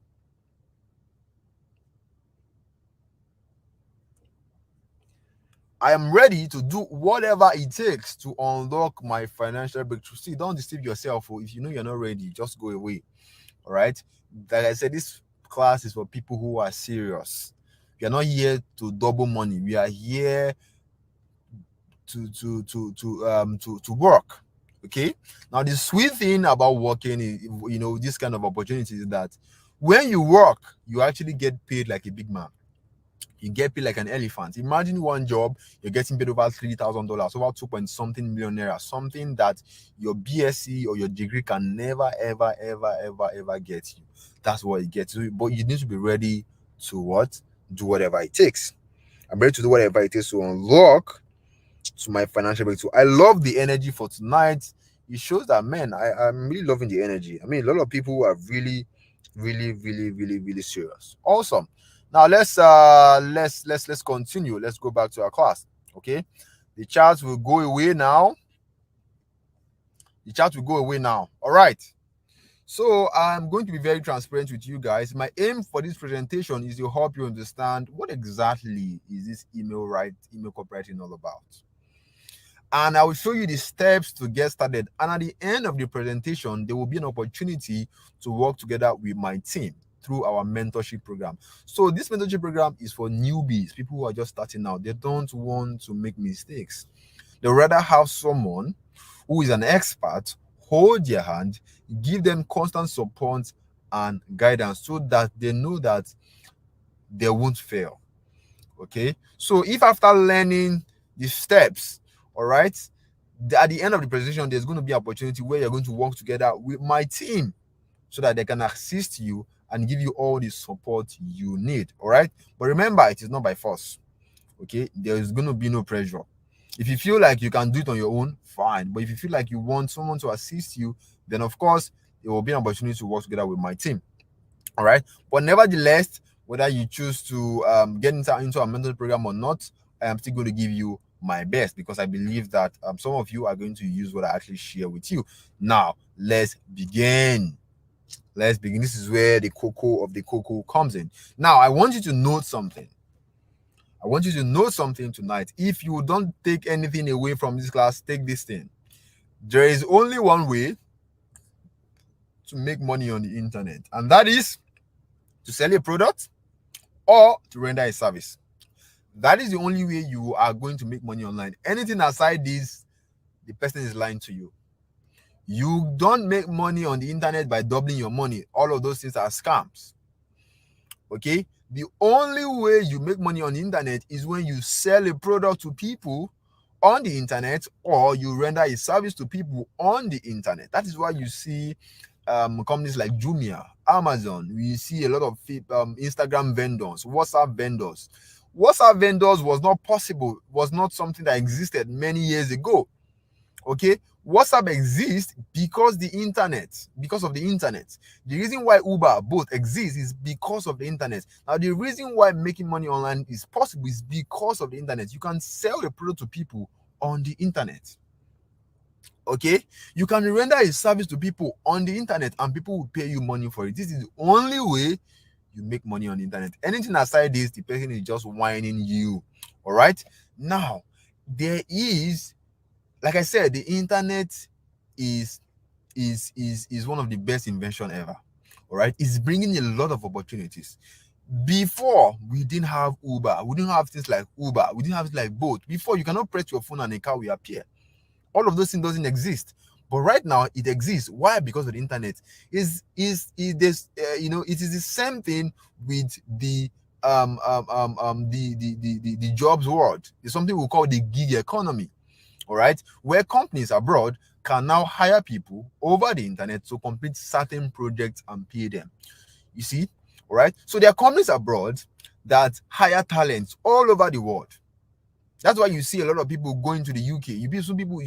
I am ready to do whatever it takes to unlock my financial breakthrough. See, don't deceive yourself. If you know you're not ready, just go away. All right. Like I said, this class is for people who are serious. We are not here to double money. We are here to work. Okay. Now the sweet thing about working is, this kind of opportunity is that when you work, you actually get paid like a big man. You get paid like an elephant. Imagine one job, you're getting paid over $3,000, over 2 point something million naira, something that your BSc or your degree can never, ever, ever, ever, ever get you. That's what it gets. But you need to be ready to what? Do whatever it takes. I'm ready to do whatever it takes to unlock to my financial breakthrough. I love the energy for tonight. It shows that, man, I'm really loving the energy. I mean, a lot of people are really, really, really, really, really serious. Awesome. Now let's continue. Let's go back to our class. Okay, the charts will go away now. The chart will go away now. All right. So I'm going to be very transparent with you guys. My aim for this presentation is to help you understand what exactly is this email copywriting all about. And I will show you the steps to get started. And at the end of the presentation, there will be an opportunity to work together with my team through our mentorship program. So this mentorship program is for newbies, people who are just starting out. They don't want to make mistakes. They rather have someone who is an expert hold their hand, give them constant support and guidance so that they know that they won't fail. Okay, so if after learning the steps, all right, at the end of the presentation, there's going to be an opportunity where you're going to work together with my team so that they can assist you and give you all the support you need. All right, but remember, it is not by force. Okay, there is going to be no pressure. If you feel like you can do it on your own, fine. But if you feel like you want someone to assist you, then of course there will be an opportunity to work together with my team. All right, but nevertheless, whether you choose to get into a mentoring program or not, I am still going to give you my best because I believe that some of you are going to use what I actually share with you. Now, let's begin. Let's begin. This is where the cocoa of the cocoa comes in. Now, I want you to note something. I want you to know something tonight. If you don't take anything away from this class, take this thing. There is only one way to make money on the internet, and that is to sell a product or to render a service. That is the only way you are going to make money online. Anything aside this, the person is lying to you. You don't make money on the internet by doubling your money. All of those things are scams. Okay? The only way you make money on the internet is when you sell a product to people on the internet, or you render a service to people on the internet. That is why you see companies like Jumia, Amazon. We see a lot of Instagram vendors, WhatsApp vendors. WhatsApp vendors was not possible, was not something that existed many years ago. Okay, WhatsApp exists because because of the internet. The reason why Uber both exist is because of the internet. Now, the reason why making money online is possible is because of the internet. You can sell a product to people on the internet. Okay, you can render a service to people on the internet and people will pay you money for it. This is the only way you make money on the internet. Anything aside this, the person is just whining you. All right, now there is, like I said, the internet is one of the best invention ever. All right, it's bringing a lot of opportunities. Before, we didn't have Uber, we didn't have things like Uber, we didn't have things like Bolt. Before, you cannot press your phone and a car will appear. All of those things doesn't exist, but right now it exists. Why? Because of the internet. This it is the same thing with the jobs world. It's something we call the gig economy. All right, where companies abroad can now hire people over the internet to complete certain projects and pay them. You see, all right. So there are companies abroad that hire talents all over the world. That's why you see a lot of people going to the UK. You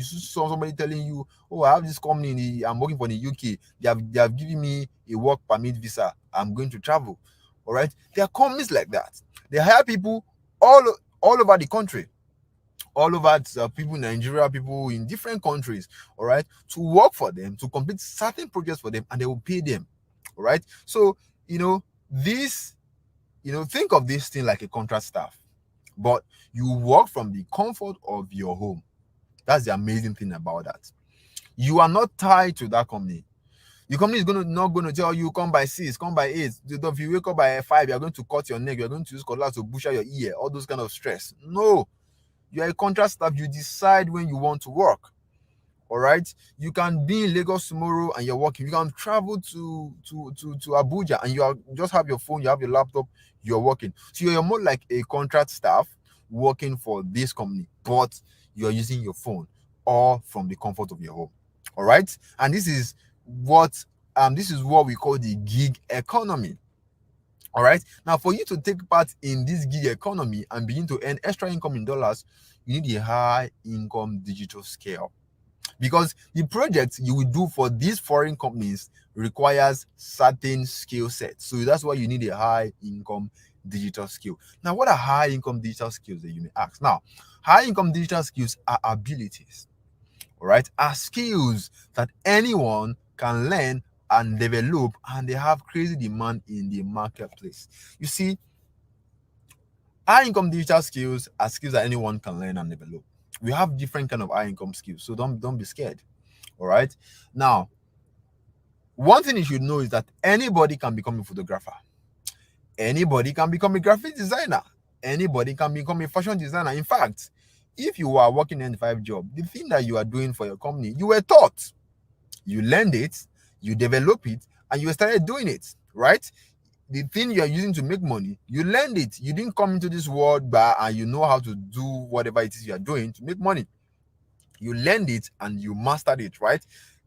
saw somebody telling you, "Oh, I have this company. I'm working for the UK. They have given me a work permit visa. I'm going to travel." All right. There are companies like that. They hire people all over the country, all over people in Nigeria, people in different countries, all right, to work for them, to complete certain projects for them, and they will pay them. All right. So, this, think of this thing like a contract staff, but you work from the comfort of your home. That's the amazing thing about that. You are not tied to that company. The company is not going to tell you, come by 6, come by 8. If you wake up by 5, you're going to cut your neck, you're going to use cutlass to butcher your ear, all those kind of stress. No, you're a contract staff. You decide when you want to work. All right, you can be in Lagos tomorrow and you're working. You can travel to Abuja and you are just have your phone, you have your laptop, you're working. So you're more like a contract staff working for this company, but you're using your phone or from the comfort of your home. All right, and this is what we call the gig economy. All right, now for you to take part in this gig economy and begin to earn extra income in dollars, you need a high income digital scale, because the project you will do for these foreign companies requires certain skill sets. So that's why you need a high income digital skill. Now, what are high income digital skills that you may ask? Now, high income digital skills are abilities, all right, are skills that anyone can learn and develop, and they have crazy demand in the marketplace. You see, high income digital skills are skills that anyone can learn and develop. We have different kind of high income skills, so don't be scared. All right. Now, one thing you should know is that anybody can become a photographer. Anybody can become a graphic designer. Anybody can become a fashion designer. In fact, if you are working in a 9-to-5 job, the thing that you are doing for your company, you were taught, you learned it, you develop it, and you started doing it, right? The thing you are using to make money, you learned it. You didn't come into this world and you know how to do whatever it is you are doing to make money. You learned it and you mastered it, right?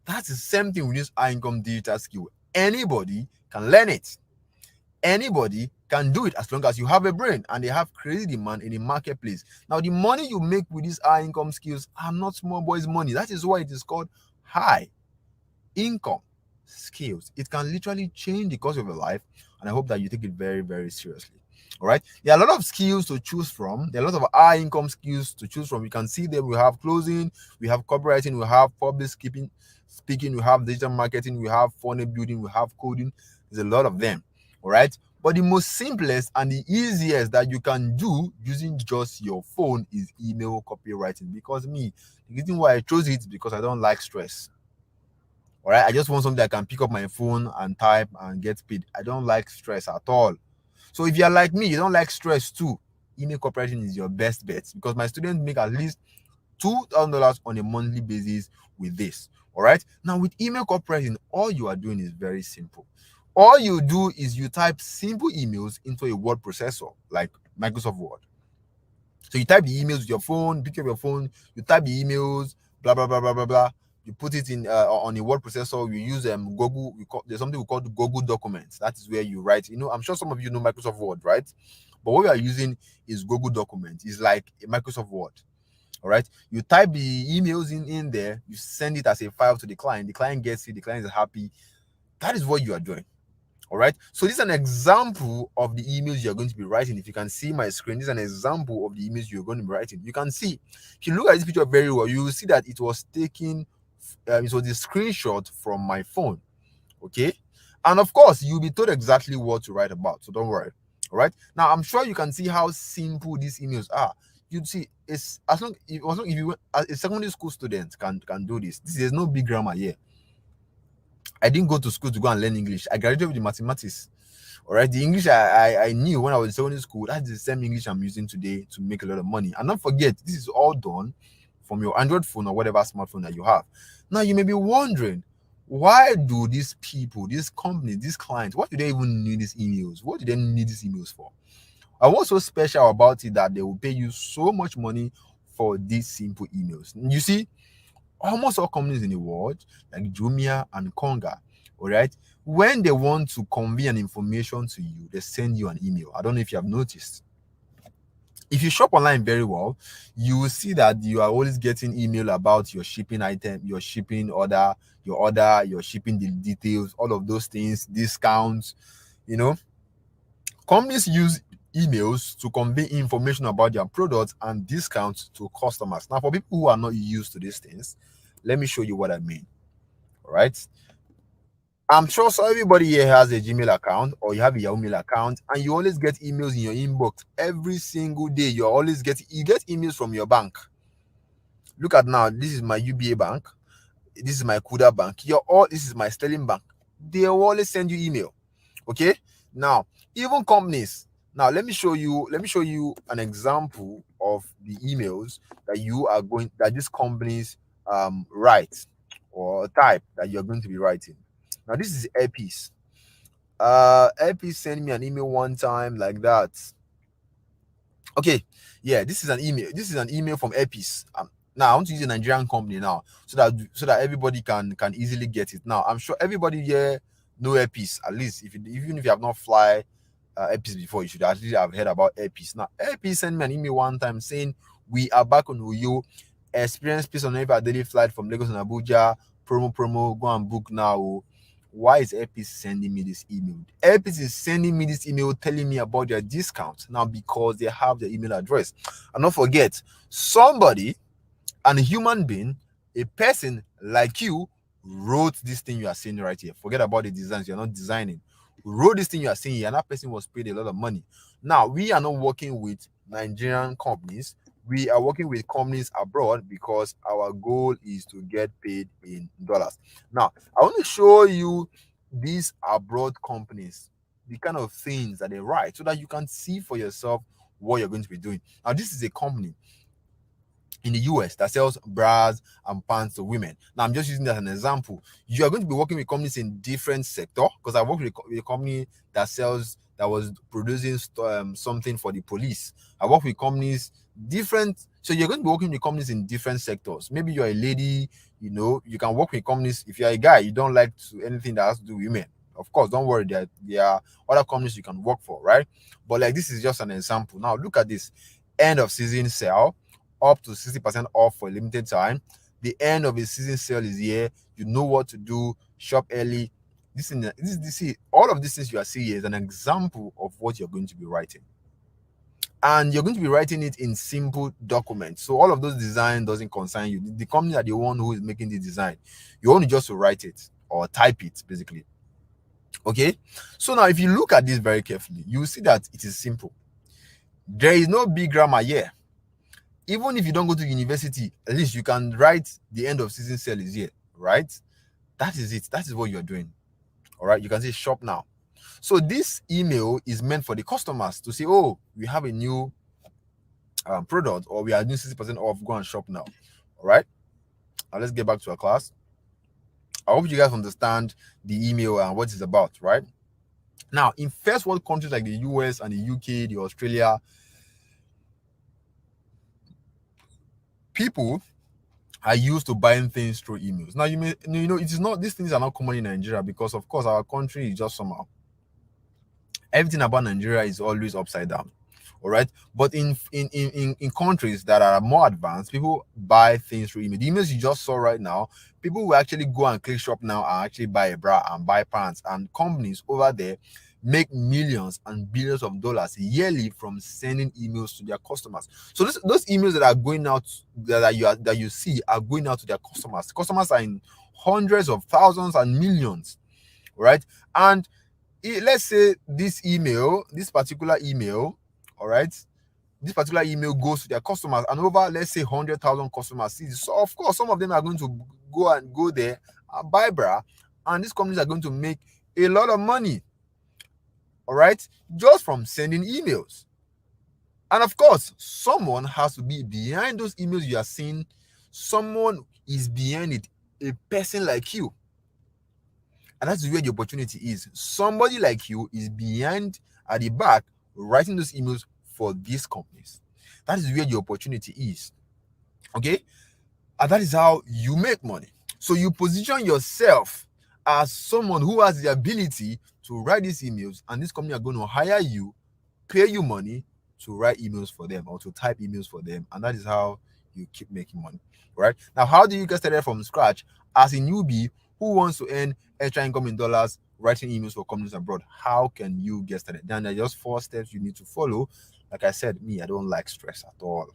That's the same thing with this high income digital skill. Anybody can learn it. Anybody can do it as long as you have a brain, and they have crazy demand in the marketplace. Now, the money you make with these high income skills are not small boys' money. That is why it is called high income skills. It can literally change the course of your life, and I hope that you take it very, very seriously. All right, there are a lot of skills to choose from. There are a lot of high income skills to choose from. You can see them. We have closing, we have copywriting, we have public speaking, we have digital marketing, we have funnel building, we have coding. There's a lot of them. All right, but the most simplest and the easiest that you can do using just your phone is email copywriting. Because the reason why I chose it is because I don't like stress. All right, I just want something I can pick up my phone and type and get paid. I don't like stress at all. So if you're like me, you don't like stress too, email copywriting is your best bet, because my students make at least $2,000 on a monthly basis with this. All right. Now, with email copywriting, all you are doing is very simple. All you do is you type simple emails into a word processor like Microsoft Word. So you type the emails with your phone, pick up your phone, you type the emails, blah blah blah blah blah blah. You put it in on a word processor. You use Google. There's something we call Google Documents. That is where you write. I'm sure some of you know Microsoft Word, right? But what we are using is Google Documents. It's like a Microsoft Word. All right. You type the emails in there. You send it as a file to the client. The client gets it. The client is happy. That is what you are doing. All right. So this is an example of the emails you're going to be writing. If you can see my screen, this is an example of the emails you're going to be writing. You can see, if you look at this picture very well, you will see that it was taken, it was a screenshot from my phone. Okay. And of course, you'll be told exactly what to write about. So don't worry. All right. Now, I'm sure you can see how simple these emails are. You'd see, it's as long if you a secondary school student can do this. There's no big grammar here. I didn't go to school to go and learn English. I graduated with the mathematics. All right, the English I knew when I was in secondary school, that's the same English I'm using today to make a lot of money. And don't forget, this is all done from your Android phone or whatever smartphone that you have. Now, you may be wondering, why do these people, these companies, these clients, what do they even need these emails? What do they need these emails for? And what's so special about it that they will pay you so much money for these simple emails? You see, almost all companies in the world, like Jumia and Konga, all right, when they want to convey an information to you, they send you an email. I don't know if you have noticed. If you shop online very well, you will see that you are always getting email about your shipping item, your shipping order, your shipping details, all of those things, discounts. Companies use emails to convey information about their products and discounts to customers. Now, for people who are not used to these things, let me show you what I mean. All right. I'm sure so everybody here has a Gmail account or you have a Yahoo Mail account, and you always get emails in your inbox every single day. You get emails from your bank. Look at now, this is my UBA bank, this is my Kuda bank, this is my Sterling bank. They will always send you email. Okay. Now, even companies. Now, let me show you an example of the emails that these companies write or type that you're going to be writing. Now, this is Airpeace. Airpeace sent me an email one time like that. Okay, yeah, this is an email. This is an email from Airpeace. Now I want to use a Nigerian company now, so that everybody can easily get it. Now I'm sure everybody here know Airpeace. At least even if you have not fly Airpeace before, you should at least have heard about Airpeace. Now Airpeace sent me an email one time saying, "We are back on Uyo. Experience peace on every daily flight from Lagos and Abuja. Promo. Go and book now." Why is Airpeace sending me this email? Airpeace is sending me this email telling me about their discount now because they have their email address. And don't forget, somebody, and a human being, a person like you, wrote this thing you are seeing right here. Forget about the designs, you're not designing. Wrote this thing you are seeing here, and that person was paid a lot of money. Now, we are not working with Nigerian companies. We are working with companies abroad because our goal is to get paid in dollars. Now, I want to show you these abroad companies, the kind of things that they write, so that you can see for yourself what you're going to be doing. Now, this is a company in the US that sells bras and pants to women. Now, I'm just using that as an example. You are going to be working with companies in different sector, because I worked with a company that was producing something for the police. I work with companies different. So you're going to be working with companies in different sectors. Maybe you're a lady, you can work with companies. If you're a guy, you don't like anything that has to do with women. Of course, don't worry, there are other companies you can work for, right? But like, this is just an example. Now, look at this end of season sale, up to 60% off for a limited time. The end of the season sale is here. You know what to do. Shop early. All of these things you are seeing here is an example of what you're going to be writing. And you're going to be writing it in simple documents. So all of those design doesn't concern you. The company are the one who is making the design. You only just to write it or type it, basically. Okay. So now, if you look at this very carefully, you will see that it is simple. There is no big grammar here. Even if you don't go to university, at least you can write the end of season sale is here, right? That is it. That is what you're doing. All right. You can say shop now. So this email is meant for the customers to say, oh, we have a new product, or we are doing 60% off, go and shop now. All right, now let's get back to our class. I hope you guys understand the email and what it's about, right? Now, in first world countries like the US and the UK, the Australia, people are used to buying things through emails. Now, it is not, these things are not common in Nigeria because, of course, our country is just somehow, everything about Nigeria is always upside down. All right, but in countries that are more advanced, people buy things through email. The emails you just saw right now, people will actually go and click shop now and actually buy a bra and buy pants, and companies over there make millions and billions of dollars yearly from sending emails to their customers. So those emails that are going out, that you see are going out to their customers. Customers are in hundreds of thousands and millions, right? And let's say this particular email, all right, this particular email goes to their customers, and over, let's say, 100,000 customers see this. So of course, some of them are going to go there and buy bra, and these companies are going to make a lot of money, all right, just from sending emails. And of course, someone has to be behind those emails you are seeing. Someone is behind it, a person like you. And that's where the opportunity is. Somebody like you is behind, at the back, writing those emails for these companies. That is where the opportunity is. Okay? And that is how you make money. So you position yourself as someone who has the ability to write these emails, and this company are going to hire you, pay you money to write emails for them or to type emails for them. And that is how you keep making money. Right? Now, how do you get started from scratch as a newbie who wants to earn extra income in dollars writing emails for companies abroad? How can you get started? Then there are just 4 steps you need to follow. Like I said, I don't like stress at all.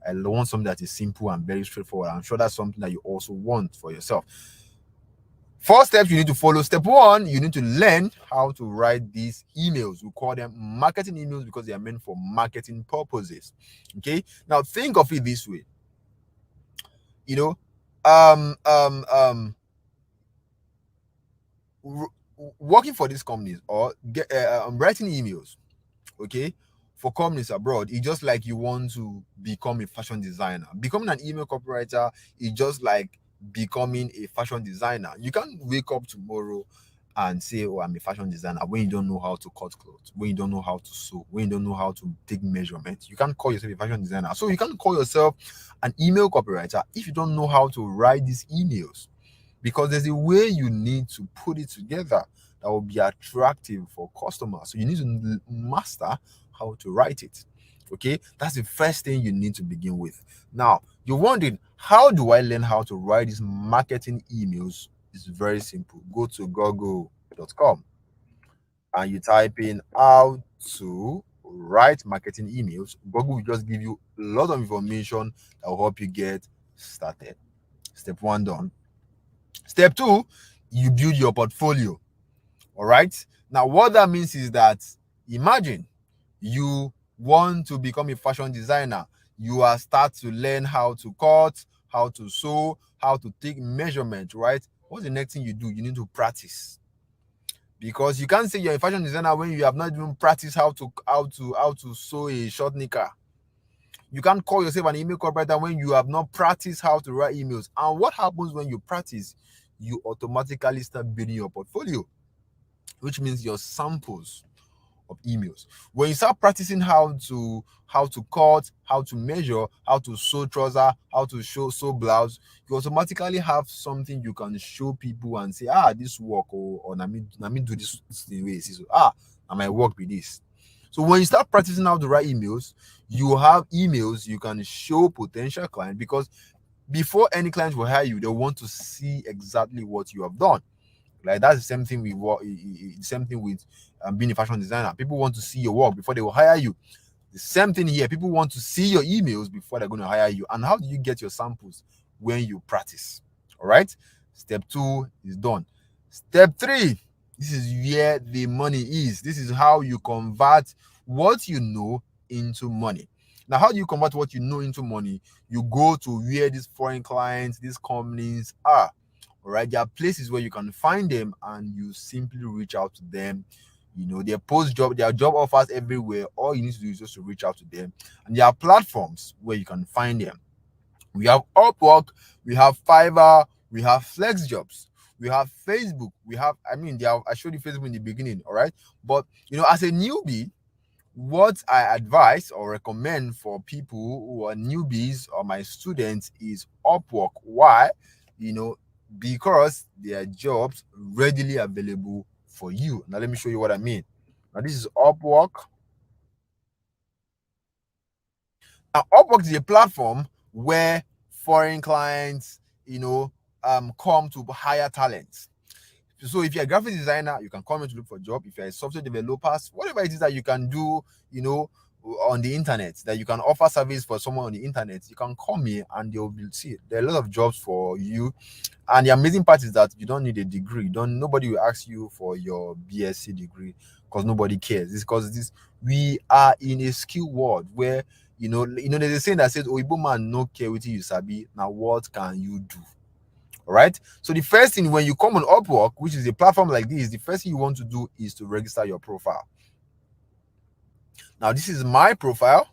I want something that is simple and very straightforward. I'm sure that's something that you also want for yourself. 4 steps you need to follow. Step 1, you need to learn how to write these emails. We call them marketing emails because they are meant for marketing purposes. Okay. Now think of it this way. Working for these companies or writing emails, okay, for companies abroad, it's just like you want to become a fashion designer. Becoming an email copywriter is just like becoming a fashion designer. You can't wake up tomorrow and say, oh, I'm a fashion designer, when you don't know how to cut clothes, when you don't know how to sew, when you don't know how to take measurements. You can't call yourself a fashion designer. So you can't call yourself an email copywriter if you don't know how to write these emails, because there's a way you need to put it together that will be attractive for customers. So you need to master how to write it. Okay, that's the first thing you need to begin with. Now, you're wondering, how do I learn how to write these marketing emails? It's very simple. Go to google.com and you type in how to write marketing emails. Google will just give you a lot of information that will help you get started. Step 1 done. Step 2, you build your portfolio. All right. Now, what that means is that, imagine you want to become a fashion designer. You are start to learn how to cut, how to sew, how to take measurement, right? What's the next thing you do? You need to practice, because you can't say you're a fashion designer when you have not even practiced how to sew a short knicker. You can't call yourself an email copywriter when you have not practiced how to write emails. And what happens when you practice? You automatically start building your portfolio, which means your samples of emails. When you start practicing how to cut, how to measure, how to sew trouser, how to sew blouse, you automatically have something you can show people and say, this work, or let me do this the way. So I might work with this. So when you start practicing how to write emails, you have emails you can show potential clients, because before any client will hire you, they want to see exactly what you have done. Like, that's the same thing with being a fashion designer. People want to see your work before they will hire you. The same thing here. People want to see your emails before they're going to hire you. And how do you get your samples? When you practice. All right. Step 2 is done. Step 3. This is where the money is. This is how you convert what you know into money. Now, how do you convert what you know into money? You go to where these foreign clients, these companies are. All right, there are places where you can find them and you simply reach out to them. They post there are job offers everywhere. All you need to do is just to reach out to them, and there are platforms where you can find them. We have Upwork, we have Fiverr, we have FlexJobs, we have Facebook, we have, I showed you Facebook in the beginning, all right? But, as a newbie, what I advise or recommend for people who are newbies or my students is Upwork. Why? Because there are jobs readily available for you. Now, let me show you what I mean. Now, this is Upwork. Now, Upwork is a platform where foreign clients, come to hire talent. So if you're a graphic designer, you can come in to look for a job. If you're a software developer, whatever it is that you can do, on the internet, that you can offer service for someone on the internet, you can come here and they'll see there are a lot of jobs for you. And the amazing part is that you don't need a degree. Nobody will ask you for your BSc degree because nobody cares. It's because we are in a skill world where there's a saying that says, "Oyibo man no care what you sabi. Now what can you do?" All right. So the first thing when you come on Upwork, which is a platform like this, the first thing you want to do is to register your profile. Now, this is my profile.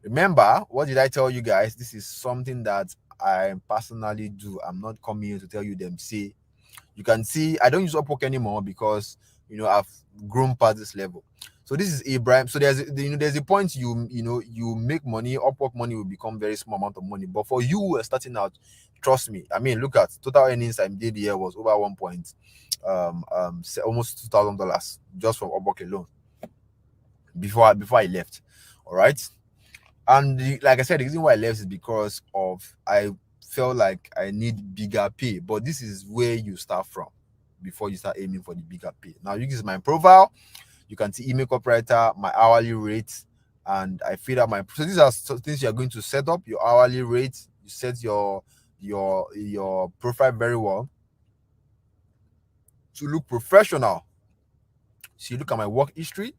Remember, what did I tell you guys? This is something that I personally do. I'm not coming here to tell you them. See, you can see I don't use Upwork anymore because I've grown past this level. So this is Abraham. So there's a point you make money. Upwork money will become very small amount of money. But for you who are starting out, trust me. I mean, look at total earnings I did here was over almost $2,000 just from Upwork alone before I left. All right. And like I said, the reason why I left is because of I felt like I need bigger pay. But this is where you start from before you start aiming for the bigger pay. Now, this is my profile. You can see email copywriter, my hourly rate, and I feed out so these are things you are going to set up. Your hourly rate, you set your profile very well to look professional. So you look at my work history.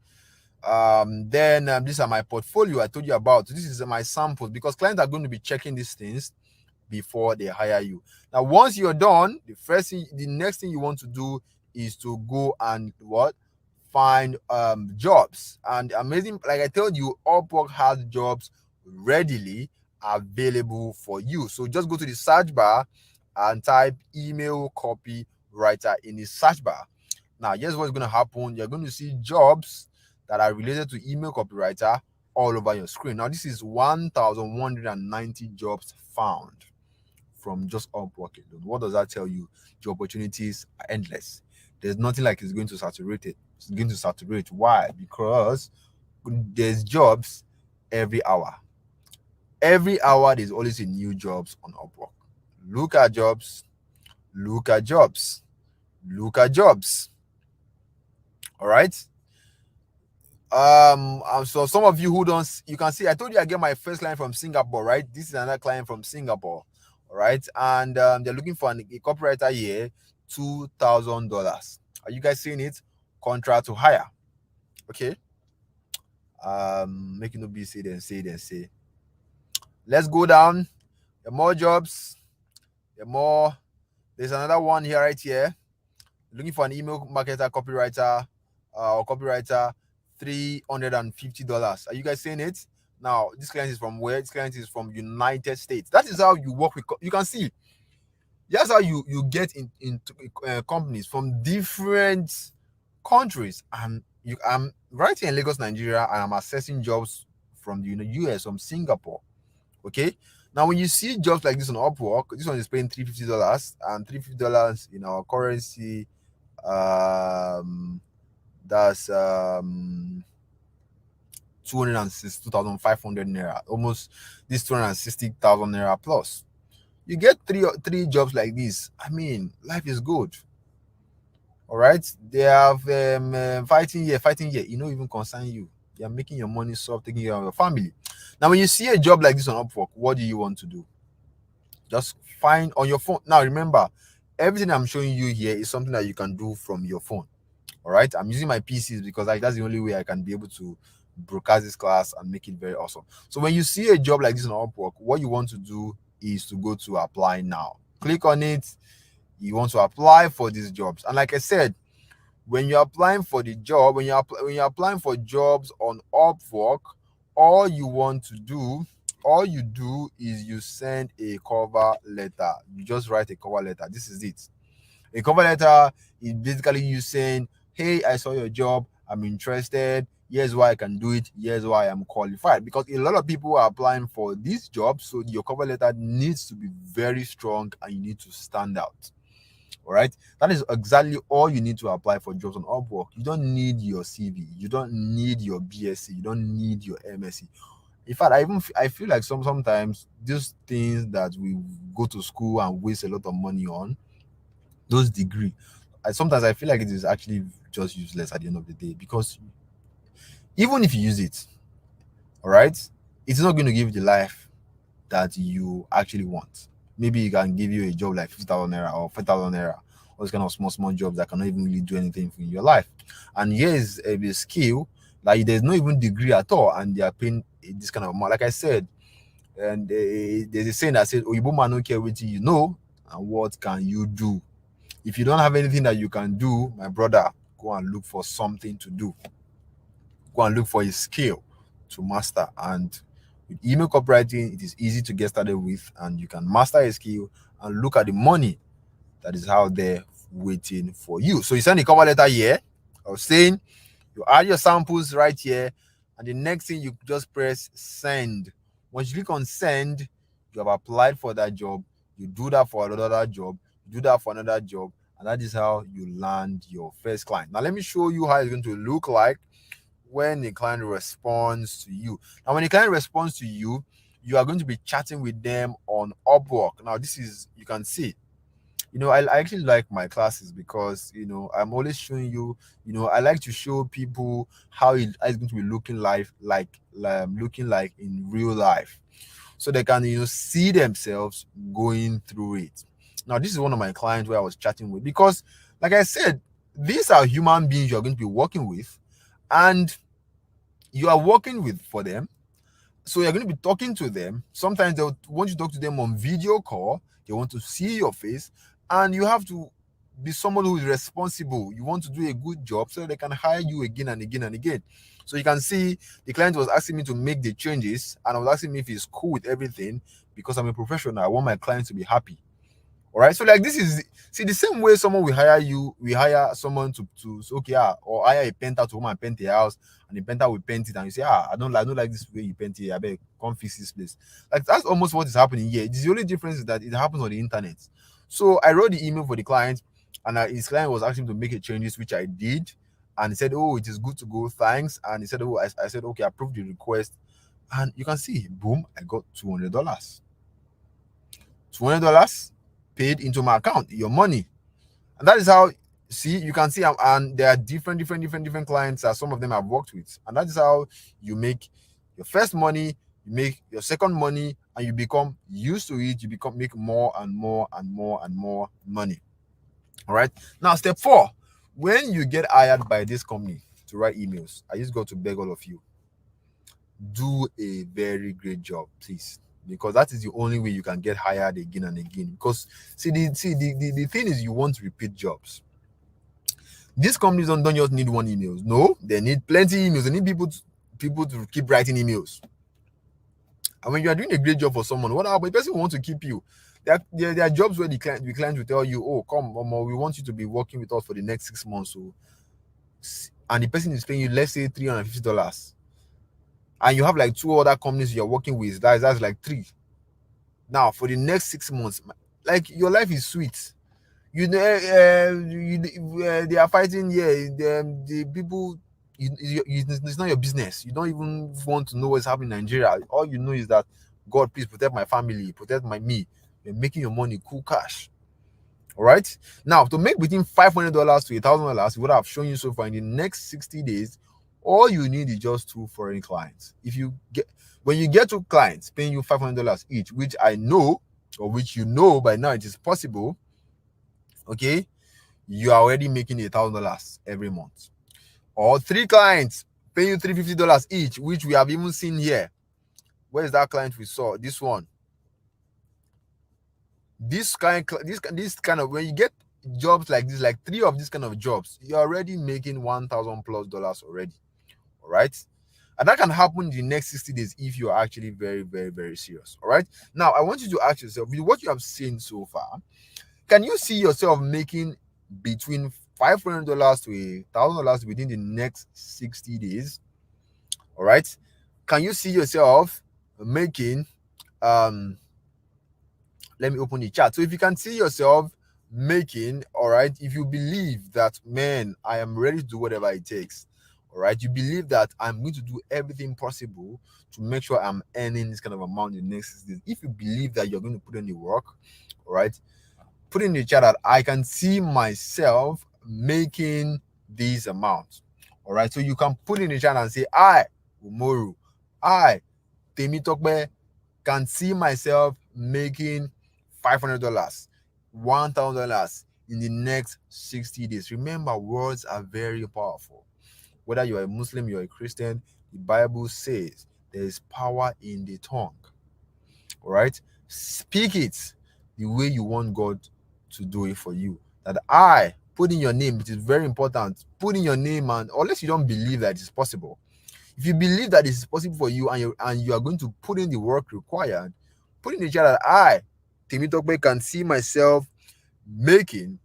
Then these are my portfolio I told you about. This is my samples because clients are going to be checking these things before they hire you. Now, once you're done, the next thing you want to do is to go and find jobs. And amazing, like I told you, Upwork has jobs readily available for you. So just go to the search bar and type email copywriter in the search bar. Now, here's what's going to happen. You're going to see jobs that are related to email copywriter all over your screen. Now, this is 1,190 jobs found from just Upwork alone. What does that tell you? The opportunities are endless. There's nothing like it's going to saturate it. It's going to saturate. Why? Because there's jobs every hour. Every hour, there's always a new jobs on Upwork. Look at jobs. Look at jobs. Look at jobs. All right. So some of you who don't, you can see I told you I get my first client from Singapore, right? This is another client from Singapore, all right? And they're looking for a copywriter here, $2,000. Are you guys seeing it? Contract to hire. Okay. Making no be say. Let's go down. There are more jobs. There's another one here, right here. Looking for an email marketer, copywriter, or copywriter, $350. Are you guys seeing it? Now, this client is from where? This client is from United States. That is how you work with. You can see. That's how you get into companies from different countries. And I'm right here in Lagos, Nigeria, and I'm assessing jobs from the US, from Singapore. Okay. Now, when you see jobs like this on Upwork, this one is paying $350, and $350 in our currency, that's 262,500 naira, almost this 260,000 naira plus. You get three jobs like this. I mean, life is good. All right, they have fighting here. You know, even concern you. They are making your money, so taking care of your family. Now, when you see a job like this on Upwork, what do you want to do? Just find on your phone. Now, remember, everything I'm showing you here is something that you can do from your phone. All right, I'm using my PCs because that's the only way I can be able to broadcast this class and make it very awesome. So when you see a job like this on Upwork, what you want to do is to go to apply now. Click on it. You want to apply for these jobs. And like I said, when you're applying for the job, when you're applying for jobs on Upwork, all you want to do, all you do is you send a cover letter. You just write a cover letter. This is it. A cover letter is basically you saying, hey, I saw your job, I'm interested, here's why I can do it, here's why I'm qualified. Because a lot of people are applying for these jobs, so your cover letter needs to be very strong and you need to stand out. All right, that is exactly all you need to apply for jobs on Upwork. You don't need your CV, you don't need your BSc, you don't need your MSc. In fact, I feel like sometimes these things that we go to school and waste a lot of money on, those degree, sometimes I feel like it is actually just useless at the end of the day, because even if you use it, all right, it's not going to give you the life that you actually want. Maybe it can give you a job like 50,000 naira or 5,000 naira, or those kind of small jobs that cannot even really do anything for your life. And here is a skill like there's no even degree at all, and they are paying this kind of amount. Like I said, and there's a saying that says, "Oyibo man don't care what you know, and what can you do." If you don't have anything that you can do, my brother, go and look for something to do. Go and look for a skill to master. And with email copywriting, it is easy to get started with, and you can master a skill and look at the money that is out there waiting for you. So you send a cover letter here. I was saying you add your samples right here, and the next thing you just press send. Once you click on send, you have applied for that job. You do that for another job, you do that for another job, and that is how you land your first client. Now let me show you how it's going to look like when the client responds to you. Now when the client responds to you, you are going to be chatting with them on Upwork. Now this is, you can see, I actually like my classes because I'm always showing you, I like to show people how it's going to be looking looking like in real life, so they can see themselves going through it. Now this is one of my clients where I was chatting with, because like I said, these are human beings you're going to be working with, and you are working with for them. So you're going to be talking to them. Sometimes they'll want you to talk to them on video call. They want to see your face, and you have to be someone who is responsible. You want to do a good job so they can hire you again and again and again. So you can see the client was asking me to make the changes, and I was asking me if he's cool with everything, because I'm a professional. I want my clients to be happy. All right. So like this is, see, the same way someone will hire you, we hire someone to okay, or hire a painter to come and paint a house, and the painter will paint it, and you say, I don't like this way you paint it. I beg, come fix this place. Like that's almost what is happening here. The only difference is that it happens on the internet. So I wrote the email for the client, and his client was asking to make a changes, which I did, and he said, "Oh, it is good to go, thanks." And he said, "Oh," I said, "Okay, approve the request," and you can see, boom, I got $200. $200 paid into my account, your money. And that is how, see, you can see, and there are different clients that some of them I've worked with, and that is how you make your first money, you make your second money, and you become used to it. You make more and more and more and more money. All right, now step 4, when you get hired by this company to write emails, I just got to beg all of you, do a very great job, please, because that is the only way you can get hired again and again. Because the thing is, you want repeat jobs. These companies don't just need one emails. No, they need plenty emails. They need people to keep writing emails. And when you are doing a great job for someone, what about the person who wants to keep you? There are jobs where the client will tell you, "Oh, come, we want you to be working with us for the next 6 months." So, and the person is paying you, let's say, $350, and you have like 2 other companies you're working with. That's like 3. Now for the next 6 months, like, your life is sweet. They are fighting here. The people, it's not your business. You don't even want to know what's happening in Nigeria. All you know is that, God, please protect my family, protect me. You're making your money, cool cash. All right. Now, to make between $500 to $1,000, what I've shown you so far, in the next 60 days, all you need is just 2 foreign clients. When you get 2 clients paying you $500 each, which I know, or which by now, it is possible. Okay, you are already making $1,000 every month. Or 3 clients paying you $350 each, which we have even seen here. Where is that client we saw? This one. This kind of, when you get jobs like this, like three of these kind of jobs, you're already making $1,000+ already. All right. And that can happen in the next 60 days if you're actually very, very, very serious. All right. Now, I want you to ask yourself, with what you have seen so far, can you see yourself making between $500 to $1,000 within the next 60 days? All right. Can you see yourself making, let me open the chat. So if you can see yourself making, all right, if you believe that, man, I am ready to do whatever it takes, all right, you believe that I'm going to do everything possible to make sure I'm earning this kind of amount in the next 6 days. If you believe that you're going to put in the work, all right, put in the chat that I can see myself making these amounts. All right, so you can put in the chat and say, I, Umoru, I, Temitokbe, can see myself making $500, $1,000 in the next 60 days. Remember, words are very powerful. Whether you're a Muslim, you're a Christian, the Bible says there is power in the tongue. All right, speak it the way you want God to do it for you. That I put in your name, it is very important. Put in your name, and unless you don't believe that it's possible. If you believe that it is possible for you, and you are going to put in the work required, put in the chat that I, Temitokbe, can see myself making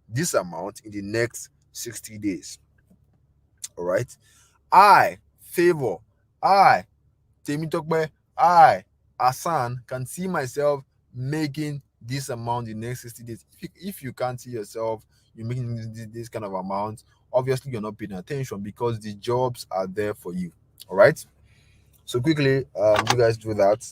this amount in the next 60 days. All right. I, Favor, I, Temitokbe, I, Asan, can see myself making this amount in the next 60 days. If you can't see yourself, you're making this kind of amount, obviously you're not paying attention, because the jobs are there for you. All right. So quickly, you guys do that.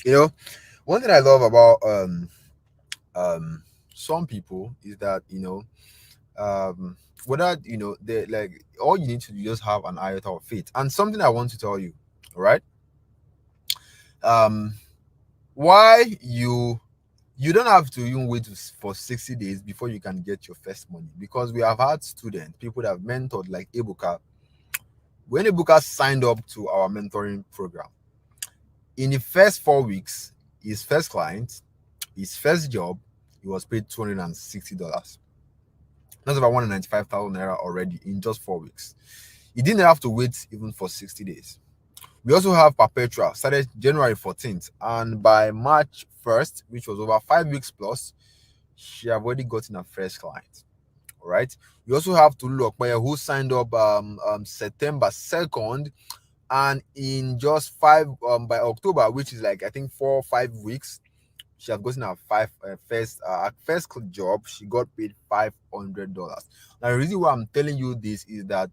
You know, one thing I love about some people is that, whether they like, all you need to do is just have an iota of faith. And something I want to tell you, all right, why you don't have to even wait for 60 days before you can get your first money, because we have had students, people that have mentored, like Ebuka. When Ebuka signed up to our mentoring program, in the first 4 weeks, his first client, his first job, he was paid $260. That's about 195,000 naira already in just 4 weeks. He didn't have to wait even for 60 days. We also have Perpetua, started January 14th, and by March 1st, which was over 5 weeks plus, she have already gotten her first client. All right. We also have Tulu Okpeye, who signed up September 2nd, and in just by October, which is like I think 4 or 5 weeks, she has gotten her first job. She got paid $500. Now, the reason why I'm telling you this is that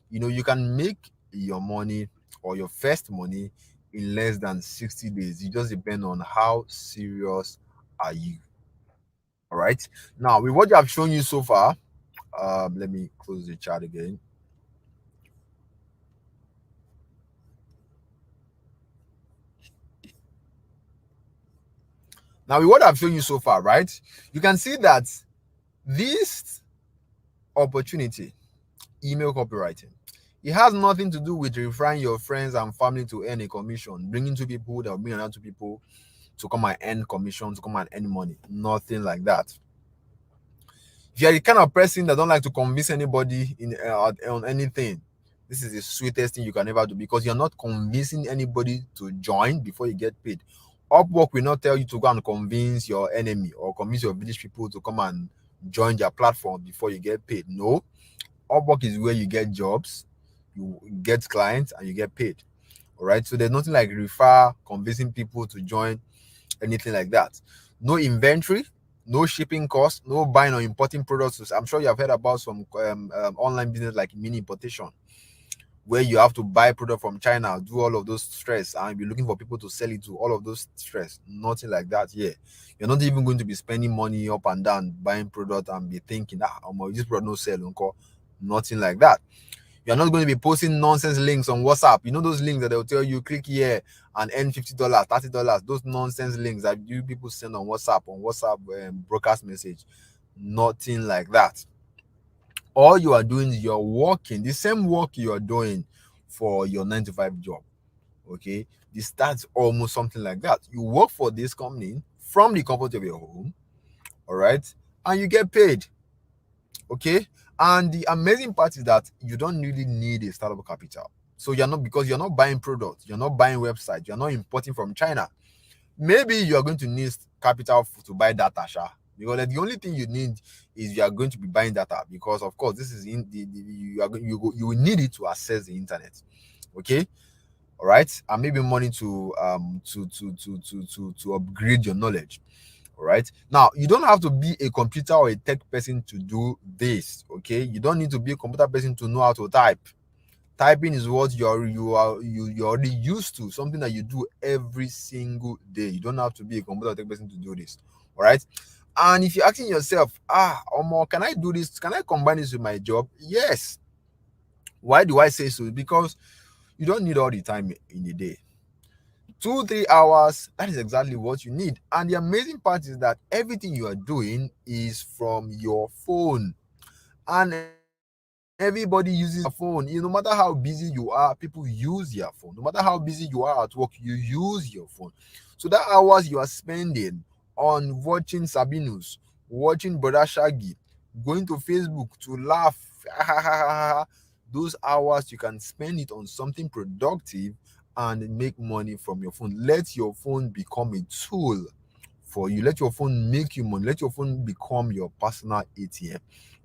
you can make your money or your first money in less than 60 days. It just depends on how serious are you. All right. Now, with what I've shown you so far, let me close the chat again. Now, with what I've shown you so far, right, you can see that this opportunity, email copywriting, it has nothing to do with referring your friends and family to earn a commission, bringing two people that will bring another two people to come and earn commission, to come and earn money. Nothing like that. If you're the kind of person that don't like to convince anybody on anything, this is the sweetest thing you can ever do, because you're not convincing anybody to join before you get paid. Upwork will not tell you to go and convince your enemy or convince your village people to come and join their platform before you get paid. No. Upwork is where you get jobs, you get clients, and you get paid. All right. So there's nothing like refer, convincing people to join, anything like that. No inventory, no shipping costs, no buying or importing products. I'm sure you have heard about some online business like mini importation, where you have to buy product from China, do all of those stress, and be looking for people to sell it to, all of those stress. Nothing like that here. You're not even going to be spending money up and down buying product and be thinking, this product no sell, uncle. Nothing like that. You're not going to be posting nonsense links on WhatsApp. You know those links that they'll tell you click here and earn $50, $30. Those nonsense links that you people send on WhatsApp broadcast message. Nothing like that. All you are doing is you're working the same work you are doing for your 9 to 5 job. Okay, this starts almost something like that. You work for this company from the comfort of your home, all right, and you get paid. Okay, and the amazing part is that you don't really need a startup capital. So because you're not buying products, you're not buying websites, you're not importing from China. Maybe you are going to need capital to buy data, because the only thing you need is you are going to be buying data, because of course this is you will need it to access the internet. Okay, all right, and maybe money to upgrade your knowledge. All right, now you don't have to be a computer or a tech person to do this. Okay, you don't need to be a computer person to know how to type. Typing is what you're already used to, something that you do every single day. You don't have to be a computer or tech person to do this. All right, and if you're asking yourself, can I do this, can I combine this with my job? Yes. Why do I say so? Because you don't need all the time in a day. 2-3 hours, that is exactly what you need. And the amazing part is that everything you are doing is from your phone, and everybody uses a phone. No matter how busy you are, people use your phone. No matter how busy you are at work, you use your phone. So that hours you are spending on watching Sabinus, watching Brother Shaggy, going to Facebook to laugh, those hours you can spend it on something productive and make money from your phone. Let your phone become a tool for you. Let your phone make you money. Let your phone become your personal ATM.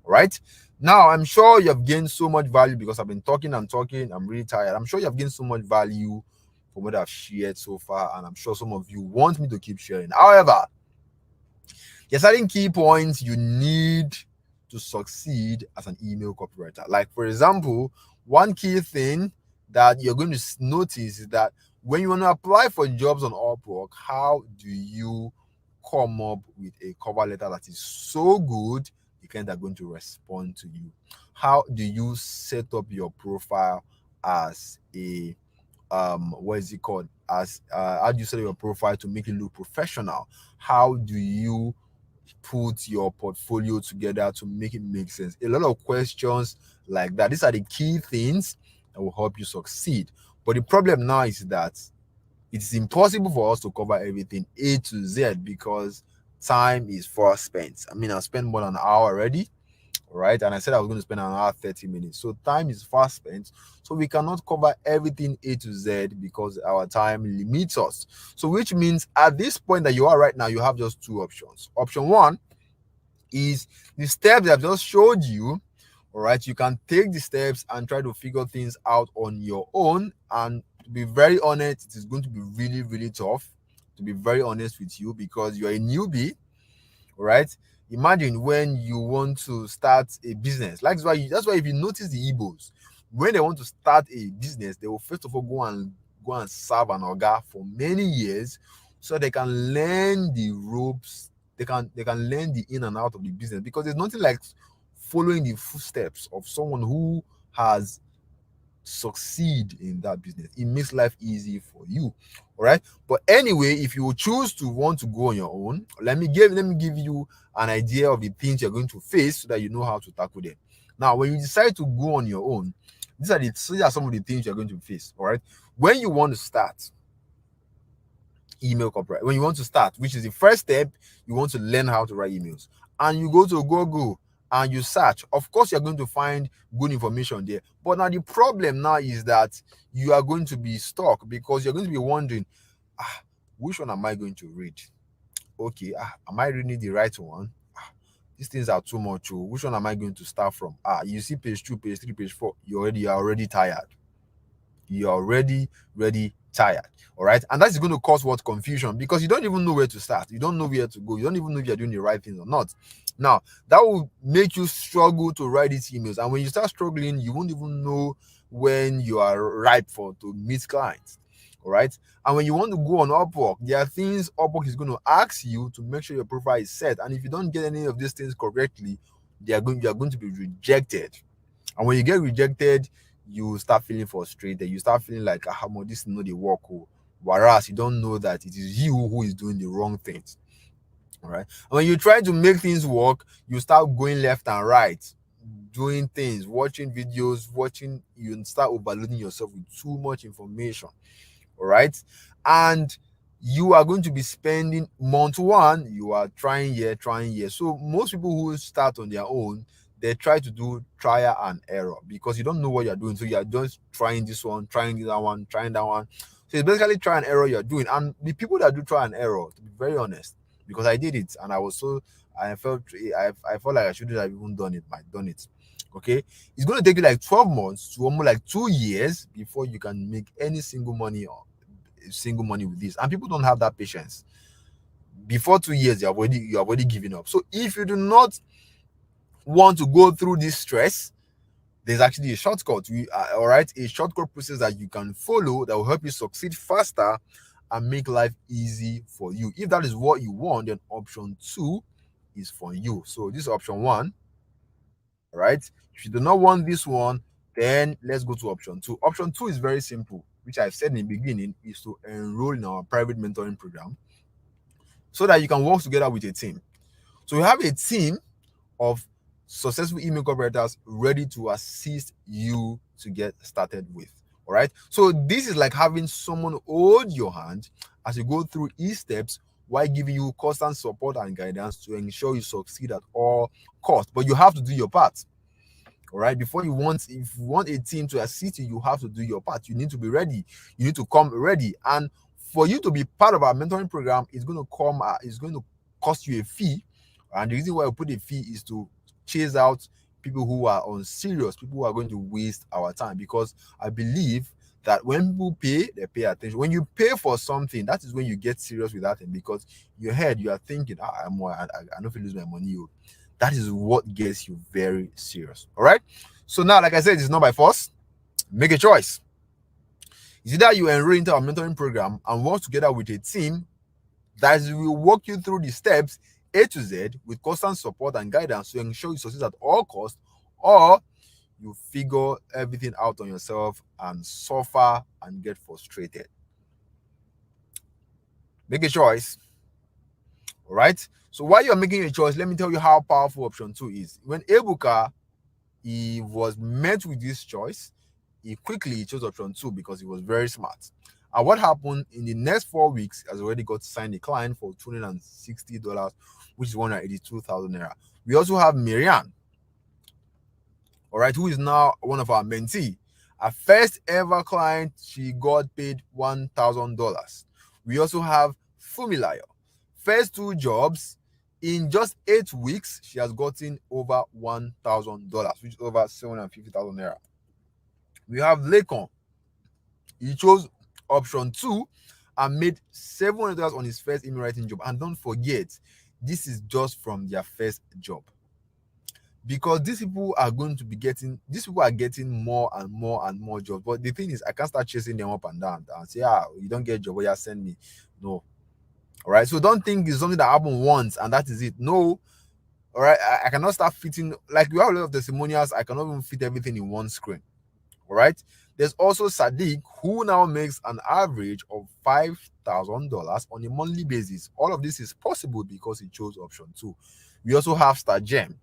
Right now, I'm sure you have gained so much value, because I've been talking and talking. I'm really tired. I'm sure you have gained so much value from what I've shared so far, and I'm sure some of you want me to keep sharing. However, there are certain key points you need to succeed as an email copywriter. Like, for example, one key thing that you're going to notice is that when you want to apply for jobs on Upwork, how do you come up with a cover letter that is so good the clients are going to respond to you? How do you set up your profile as a what is it called, as how do you set up your profile to make it look professional? How do you put your portfolio together to make it make sense? A lot of questions like that. These are the key things that will help you succeed. But the problem now is that it's impossible for us to cover everything A to Z, because time is fast spent. I mean, I spent more than an hour already, right? And I said I was going to spend an hour 30 minutes. So time is fast spent. So we cannot cover everything A to Z because our time limits us. So which means at this point that you are right now, you have just two options. Option one is the steps that I've just showed you. All right, you can take the steps and try to figure things out on your own. And to be very honest, it is going to be really, really tough, to be very honest with you, because you're a newbie. All right, imagine when you want to start a business. That's why if you notice the Igbos, when they want to start a business, they will first of all go and serve an oga for many years, so they can learn the ropes. They can learn the in and out of the business, because there's nothing like following the footsteps of someone who has succeed in that business. It makes life easy for you. All right, but anyway, if you choose to want to go on your own, let me give you an idea of the things you're going to face, so that you know how to tackle them. Now, when you decide to go on your own, these are some of the things you're going to face. All right, when you want to start email copyright, when you want to start, which is the first step, you want to learn how to write emails, and you go to Google and you search. Of course, you're going to find good information there. But now the problem now is that you are going to be stuck, because you're going to be wondering, which one am I going to read? Okay, am I reading the right one? These things are too much. Which one am I going to start from? You see page 2, page 3, page 4. You're already tired. You're already tired. All right, and that's going to cause what? Confusion, because you don't even know where to start. You don't know where to go. You don't even know if you're doing the right thing or not. Now, that will make you struggle to write these emails, and when you start struggling, you won't even know when you are ripe for to meet clients. All right. And when you want to go on Upwork, there are things Upwork is going to ask you to make sure your profile is set. And if you don't get any of these things correctly, you are going to be rejected. And when you get rejected, you start feeling frustrated. You start feeling like, ah, this is not the work. Oh. Whereas you don't know that it is you who is doing the wrong things. All right. And when you try to make things work, you start going left and right, doing things, watching videos, you start overloading yourself with too much information. All right. And you are going to be spending month one, you are trying here. So most people who start on their own, they try to do trial and error because you don't know what you're doing. So you're just trying this one, trying that one, trying that one. So it's basically try and error you're doing. And the people that do try and error, to be very honest, because I did it and I felt like I shouldn't have even done it. Okay, it's going to take you like 12 months to almost like 2 years before you can make any single money with this, and people don't have that patience. Before 2 years, you're already giving up. So if you do not want to go through this stress, there's actually a shortcut. All right, a shortcut process that you can follow that will help you succeed faster and make life easy for you. If that is what you want, then option 2 is for you. So this is option 1. All right. If you do not want this one, then let's go to option 2. Option 2 is very simple, which I've said in the beginning, is to enroll in our private mentoring program so that you can work together with a team. So we have a team of successful email copywriters ready to assist you to get started with. All right. So this is like having someone hold your hand as you go through each steps while giving you constant support and guidance to ensure you succeed at all costs. But you have to do your part. All right. If you want a team to assist you, you have to do your part. You need to be ready. You need to come ready. And for you to be part of our mentoring program, it's going to cost you a fee. And the reason why we put a fee is to chase out people who are unserious, people who are going to waste our time. Because I believe that when people pay, they pay attention. When you pay for something, that is when you get serious with that thing. Because in your head, you are thinking, I don't feel lose my money. That is what gets you very serious. All right. So now, like I said, it's not by force. Make a choice. Is either you enroll into our mentoring program and work together with a team that will walk you through the steps A to Z with constant support and guidance to ensure you succeed at all costs, or you figure everything out on yourself and suffer and get frustrated. Make a choice. All right. So while you're making a choice, let me tell you how powerful option 2 is. When Ebuka, he was met with this choice, he quickly chose option 2 because he was very smart. And what happened in the next 4 weeks, has already got to sign a client for $260, which is 182,000 naira. We also have Marianne, all right, who is now one of our mentee. Our first ever client, she got paid $1,000. We also have Fumilayo. First 2 jobs, in just 8 weeks, she has gotten over $1,000, which is over 750,000 naira. We have Lekon. He chose option 2 and made $700 on his first email writing job. And don't forget, this is just from their first job. Because these people are getting more and more jobs. But the thing is, I can't start chasing them up and down and say, you don't get a job, well, send me. No. All right. So don't think it's something that happened once and that is it. No. All right. I cannot start fitting, like we have a lot of testimonials. I cannot even fit everything in one screen. All right. There's also Sadiq, who now makes an average of $5,000 on a monthly basis. All of this is possible because he chose option 2. We also have Star Gem.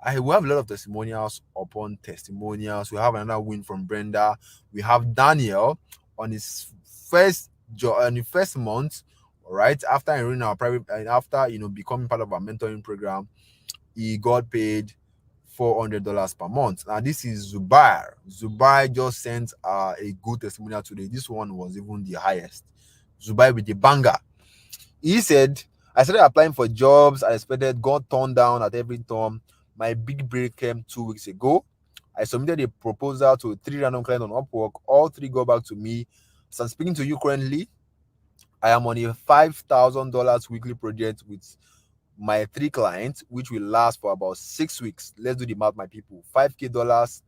We have a lot of testimonials upon testimonials. We have another win from Brenda. We have Daniel on his first job, on the first month. All right, after enrolling our private, and after becoming part of our mentoring program, he got paid $400 per month. Now this is Zubair. Zubair just sent a good testimonial today. This one was even the highest. Zubair with the banger. He said, I started applying for jobs I expected, got turned down at every turn. My big break came 2 weeks ago. I submitted a proposal to 3 random clients on Upwork. All 3 got back to me. So I'm speaking to you currently. I am on a $5,000 weekly project with my 3 clients, which will last for about 6 weeks. Let's do the math, my people. $5,000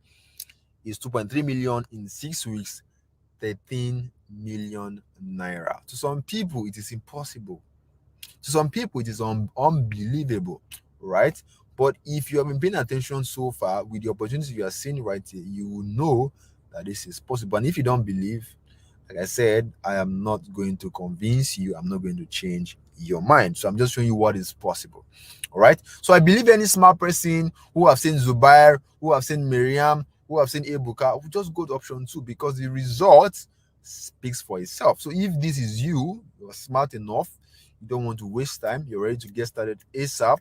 is 2.3 million. In 6 weeks, 13 million naira. To some people, it is impossible. To some people, it is unbelievable, right? But if you have been paying attention so far with the opportunities you are seeing right here, you will know that this is possible. And if you don't believe, like I said, I am not going to convince you. I'm not going to change your mind. So I'm just showing you what is possible. All right. So I believe any smart person who have seen Zubair, who have seen Miriam, who have seen Ebuka, will just go to option two because the result speaks for itself. So if this is you, you're smart enough, you don't want to waste time, you're ready to get started ASAP,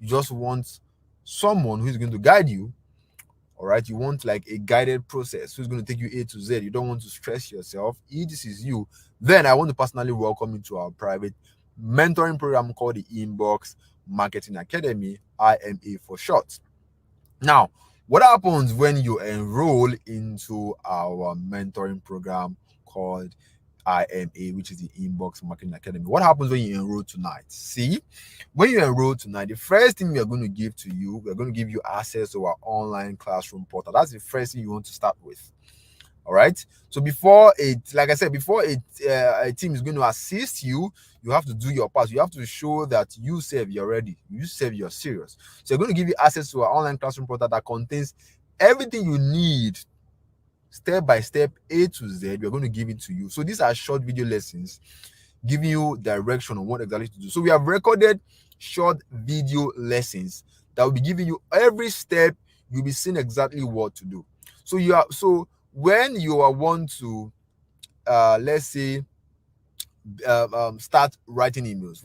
you just want someone who is going to guide you. All right, you want like a guided process who's going to take you A to Z. You don't want to stress yourself. If this is you, then I want to personally welcome you to our private mentoring program called the Inbox Marketing Academy, IMA for short. Now, what happens when you enroll into our mentoring program called IMA, which is the Inbox Marketing Academy? What happens when you enroll tonight? See, when you enroll tonight, the first thing we are going to give to you, we're going to give you access to our online classroom portal. That's the first thing you want to start with. All right. So before it, like I said, before a team is going to assist you, you have to do your part. You have to show that you serve, you're ready. You serve, you're serious. So we're going to give you access to our online classroom portal that contains everything you need, step by step, A to Z. We're going to give it to you. So these are short video lessons giving you direction on what exactly to do. So we have recorded short video lessons that will be giving you every step. You'll be seeing exactly what to do. So when you are want to let's say start writing emails,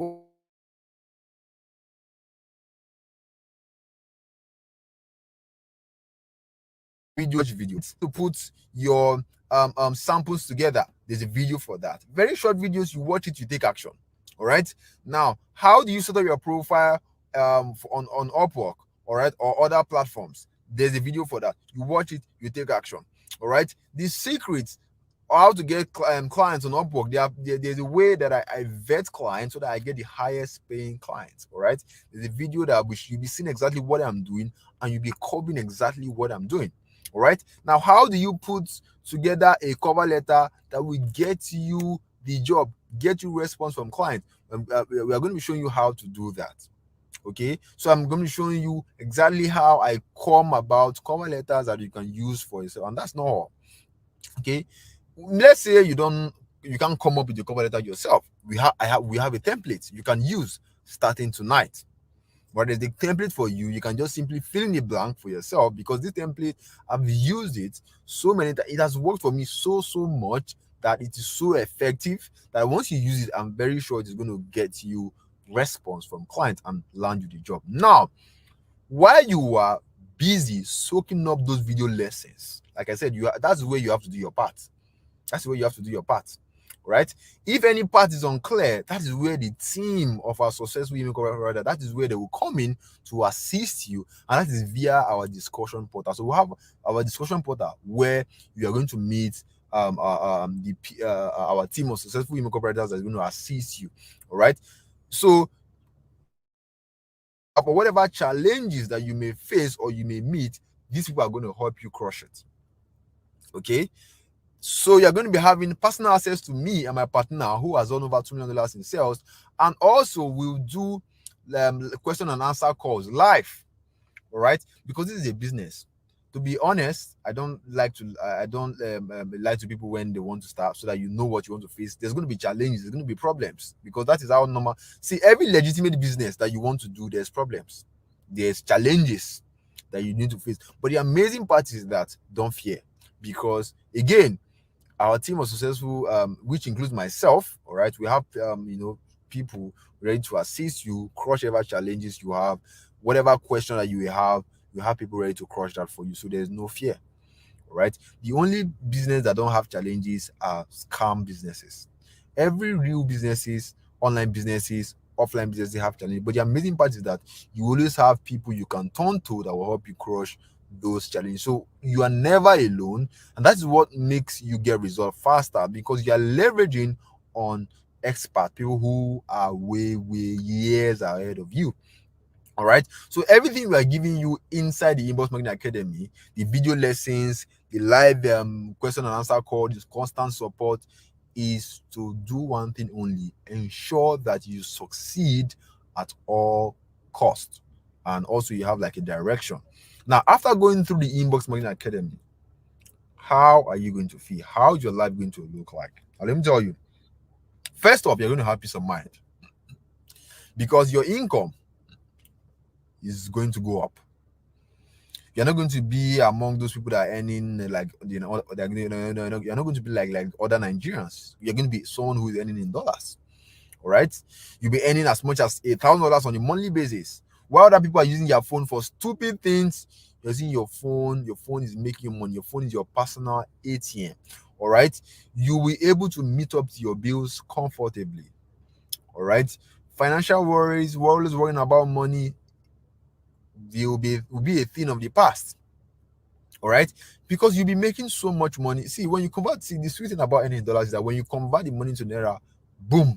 video to put your samples together, there's a video for that. Very short videos, you watch it, you take action. All right, now how do you set up your profile on Upwork, all right, or other platforms? There's a video for that. You watch it, you take action. All right, the secrets how to get clients on Upwork. There's a way that I vet clients so that I get the highest paying clients. All right, there's a video that you'll be seeing exactly what I'm doing, and you'll be copying exactly what I'm doing. All right, now how do you put together a cover letter that will get you the job, get you response from clients? We are going to be showing you how to do that. Okay, so I'm going to be showing you exactly how I come about cover letters that you can use for yourself, and that's not all. Okay, let's say you can't come up with the cover letter yourself. We have a template you can use starting tonight. What is the template for you? You can just simply fill in the blank for yourself, because this template, I've used it so many times. It has worked for me so much that it is so effective that once you use it, I'm very sure it is going to get you response from clients and land you the job. Now, while you are busy soaking up those video lessons, like I said, that's where you have to do your part. That's where you have to do your part. Right? If any part is unclear, that is where the team of our successful email copywriter, that is where they will come in to assist you, and that is via our discussion portal. So we have our discussion portal where you are going to meet our team of successful email copywriters that is going to assist you. All right. So for whatever challenges that you may face or you may meet, these people are going to help you crush it. Okay. So you're going to be having personal access to me and my partner who has done over $2 million in sales, and also we'll do question and answer calls live. All right, because this is a business. To be honest, I don't lie to people when they want to start, so that you know what you want to face. There's going to be challenges, there's going to be problems, because that is how normal. See, every legitimate business that you want to do, there's problems, there's challenges that you need to face. But the amazing part is that don't fear, because again, our team was successful, which includes myself. All right, we have people ready to assist you, crush whatever challenges you have, whatever question that you have. You have people ready to crush that for you, so there's no fear. All right, the only business that don't have challenges are scam businesses. Every real businesses, online businesses, offline businesses have challenges, but the amazing part is that you always have people you can turn to that will help you crush those challenges. So you are never alone, and that's what makes you get results faster, because you are leveraging on expert people who are way years ahead of you. All right. So everything we are giving you inside the Inbox Marketing Academy, the video lessons, the live question and answer call, this constant support, is to do one thing only: ensure that you succeed at all costs, and also you have like a direction. Now, after going through the Inbox Marketing Academy, how are you going to feel? How is your life going to look like? Now, let me tell you. First off, you're going to have peace of mind because your income is going to go up. You're not going to be among those people that are earning you're not going to be like other Nigerians. You're going to be someone who is earning in dollars. All right, you'll be earning as much as $1,000 on a monthly basis. While other people are using your phone for stupid things, you're using your phone. Your phone is making you money. Your phone is your personal ATM. All right, you will be able to meet up to your bills comfortably. All right, financial worries, we're always worrying about money, will be a thing of the past. All right, because you'll be making so much money. See, when you convert, see, the sweet thing about any dollars is that when you convert the money to naira, boom.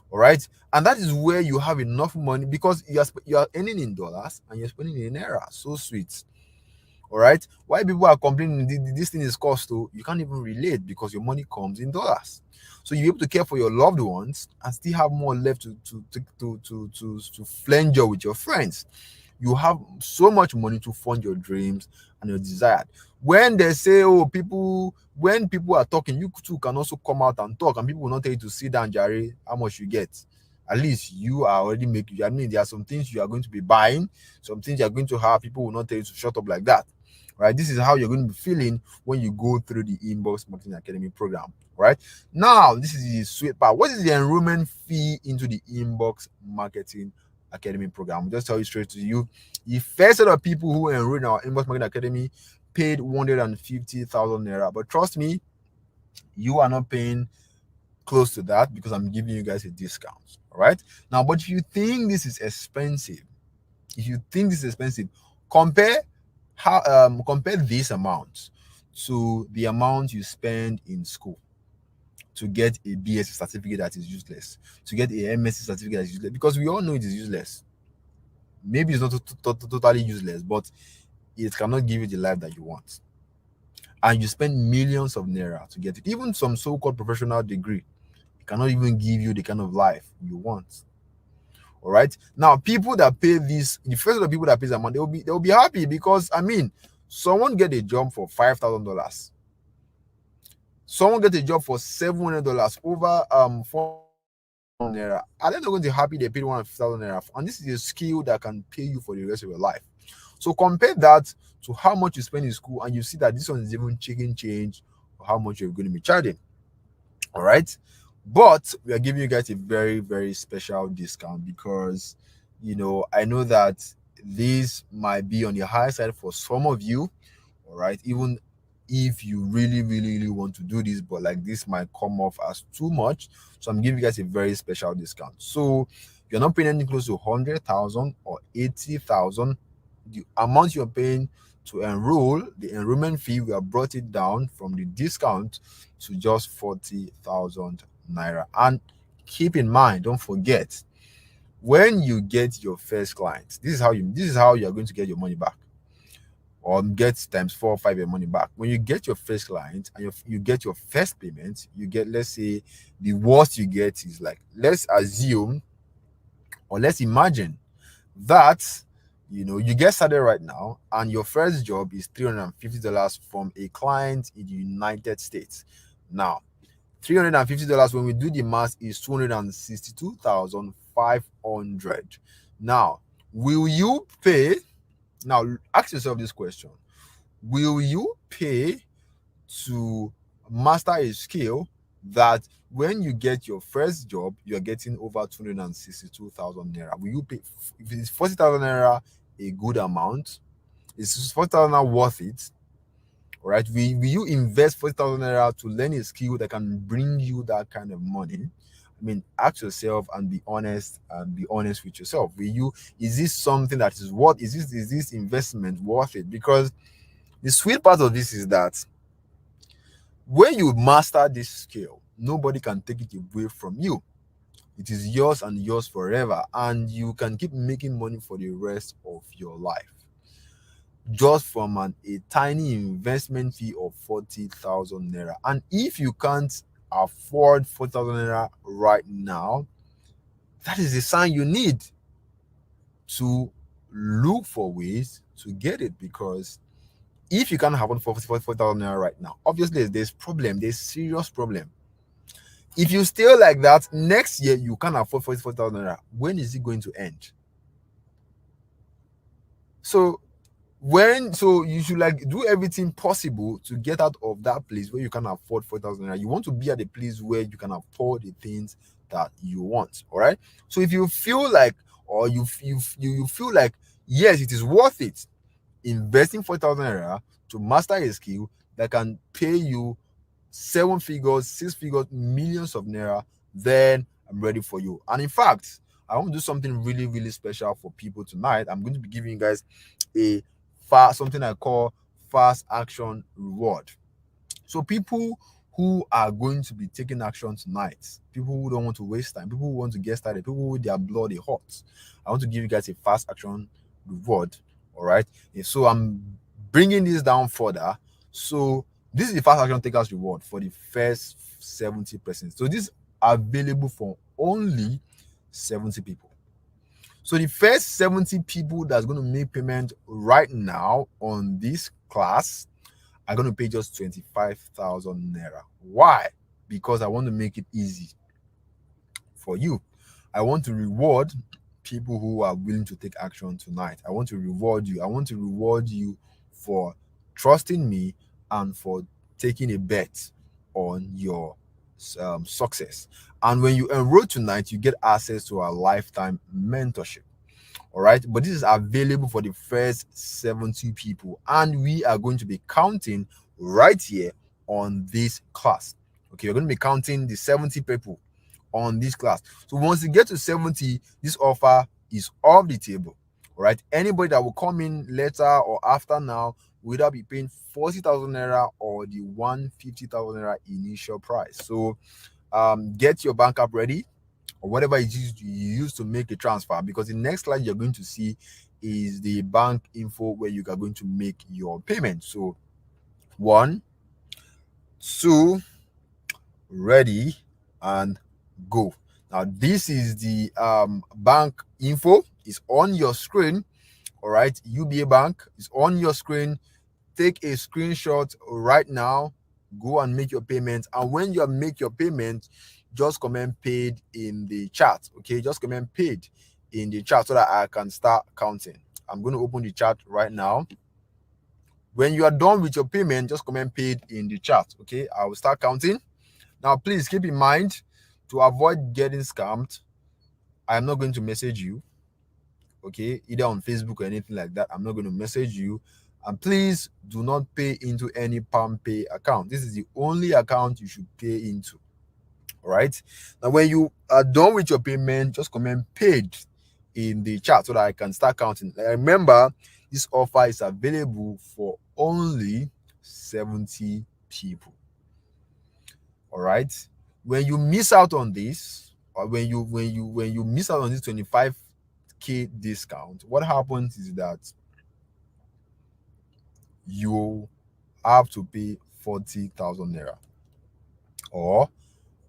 All right, and that is where you have enough money because you are earning in dollars and you're spending in naira. So sweet. All right, why people are complaining this thing is cost, though, you can't even relate because your money comes in dollars. So you're able to care for your loved ones and still have more left to flenjo with your friends. You have so much money to fund your dreams and your desire. When they say, oh, when people are talking, you too can also come out and talk, and people will not tell you to sit down, Jerry, how much you get. At least you are already making, I mean, there are some things you are going to be buying, some things you are going to have. People will not tell you to shut up like that. Right? This is how you're going to be feeling when you go through the Inbox Marketing Academy program. Right? Now, this is the sweet part. What is the enrollment fee into the Inbox Marketing Academy program? I'll just tell you straight to you. The first set of people who enrolled in our Inbox Marketing Academy paid 150,000 naira. But trust me, you are not paying close to that because I'm giving you guys a discount. All right. Now, but if you think this is expensive, compare compare this amount to the amount you spend in school to get a BSc certificate that is useless, to get a MSc certificate that is useless, because we all know it is useless. Maybe it's not totally useless, but it cannot give you the life that you want. And you spend millions of naira to get it. Even some so-called professional degree, it cannot even give you the kind of life you want. All right. Now, people that pay this, the first of the people that pay the amount, they'll be happy because, I mean, someone get a job for $5,000. Someone get a job for $700 over 4 naira. Are they not going to be happy they paid 150,000 naira? And this is a skill that can pay you for the rest of your life. So compare that to how much you spend in school, and you see that this one is even chicken change or how much you're going to be charging. All right. But we are giving you guys a very, very special discount because, I know that this might be on the high side for some of you. All right. Even if you really, really, really want to do this, but like this might come off as too much. So I'm giving you guys a very special discount. So you're not paying anything close to 100,000 or 80,000. The amount you're paying to enroll, the enrollment fee, we have brought it down from the discount to just 40,000 naira. And keep in mind, don't forget, when you get your first client, this is how you are going to get your money back, or get times 4 or 5 your money back. When you get your first client and you get your first payment, you get, let's say, the worst you get is like, let's assume or let's imagine that you get started right now and your first job is $350 from a client in the United States. Now, $350, when we do the math, is 262,500. Now, will you pay? Now, ask yourself this question: will you pay to master a skill that when you get your first job, you're getting over 262,000 naira? Will you pay? If it's 40,000 naira a good amount? Is 40,000 naira worth it? All right. Will you invest 40,000 naira to learn a skill that can bring you that kind of money? I mean, ask yourself and be honest with yourself. Is this something that is worth? Is this investment worth it? Because the sweet part of this is that when you master this skill, nobody can take it away from you. It is yours and yours forever, and you can keep making money for the rest of your life just from a tiny investment fee of 40,000 naira. And if you can't afford 40,000 naira right now, that is a sign you need to look for ways to get it. Because if you can't afford 40,000 naira right now, obviously there's problem, there's serious problem. If you stay like that, next year you can't afford 44,000 naira. When is it going to end? So you should like do everything possible to get out of that place where you can afford 4,000 naira. You want to be at a place where you can afford the things that you want. All right. So if you feel like, or you feel like, yes, it is worth it investing 4,000 naira to master a skill that can pay you 7 figures, 6 figures, millions of naira, then I'm ready for you. And in fact, I want to do something really, really special for people tonight. I'm going to be giving you guys a something I call fast action reward. So people who are going to be taking action tonight, people who don't want to waste time, people who want to get started, people who their blood is hot, I want to give you guys a fast action reward. All right. So I'm bringing this down further. So this is the fast action takers reward for the first 70%. So this is available for only 70 people. So the first 70 people that's going to make payment right now on this class are going to pay just 25,000 naira. Why? Because I want to make it easy for you. I want to reward people who are willing to take action tonight. I want to reward you. I want to reward you for trusting me and for taking a bet on your success. And when you enroll tonight, you get access to our lifetime mentorship. All right, but this is available for the first 70 people, and we are going to be counting right here on this class. Okay, we're going to be counting the 70 people on this class. So once you get to 70, this offer is off the table. All right, anybody that will come in later or after now will either be paying 40,000 naira or the 150,000 naira initial price. So get your bank app ready, or whatever it is you use to make a transfer, because the next slide you're going to see is the bank info where you are going to make your payment. So 1, 2, ready, and go. Now this is the bank info. It's on your screen. All right, UBA Bank is on your screen. Take a screenshot right now, go and make your payment. And when you make your payment, just comment paid in the chat. Okay, just comment paid in the chat so that I can start counting. I'm going to open the chat right now. When you are done with your payment, just comment paid in the chat. Okay, I will start counting. Now please keep in mind, to avoid getting scammed, I am not going to message you, okay, either on Facebook or anything like that. I'm not going to message you. And please do not pay into any PalmPay account. This is the only account you should pay into. All right. Now, when you are done with your payment, just comment paid in the chat so that I can start counting. Remember, this offer is available for only 70 people. All right. When you miss out on this, or when you miss out on this 25K discount, what happens is that you have to pay 40,000 naira, or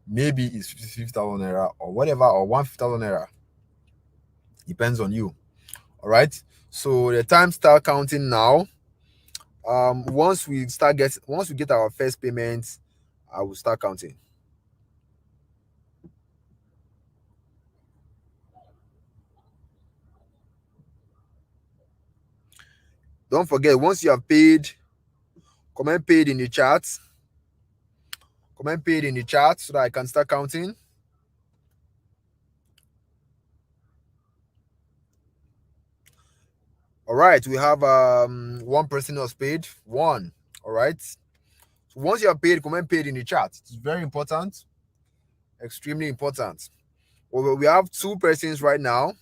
maybe it's 50,000 naira, or whatever, or 150,000 naira. Depends on you. All right. So the time start counting now. Once we get our first payment, I will start counting. Don't forget, once you have paid, comment paid in the chat. Comment paid in the chat so that I can start counting. All right, we have one person was paid. One. All right. So once you are paid, comment paid in the chat. It's very important. Extremely important. Well, we have 2 persons right now.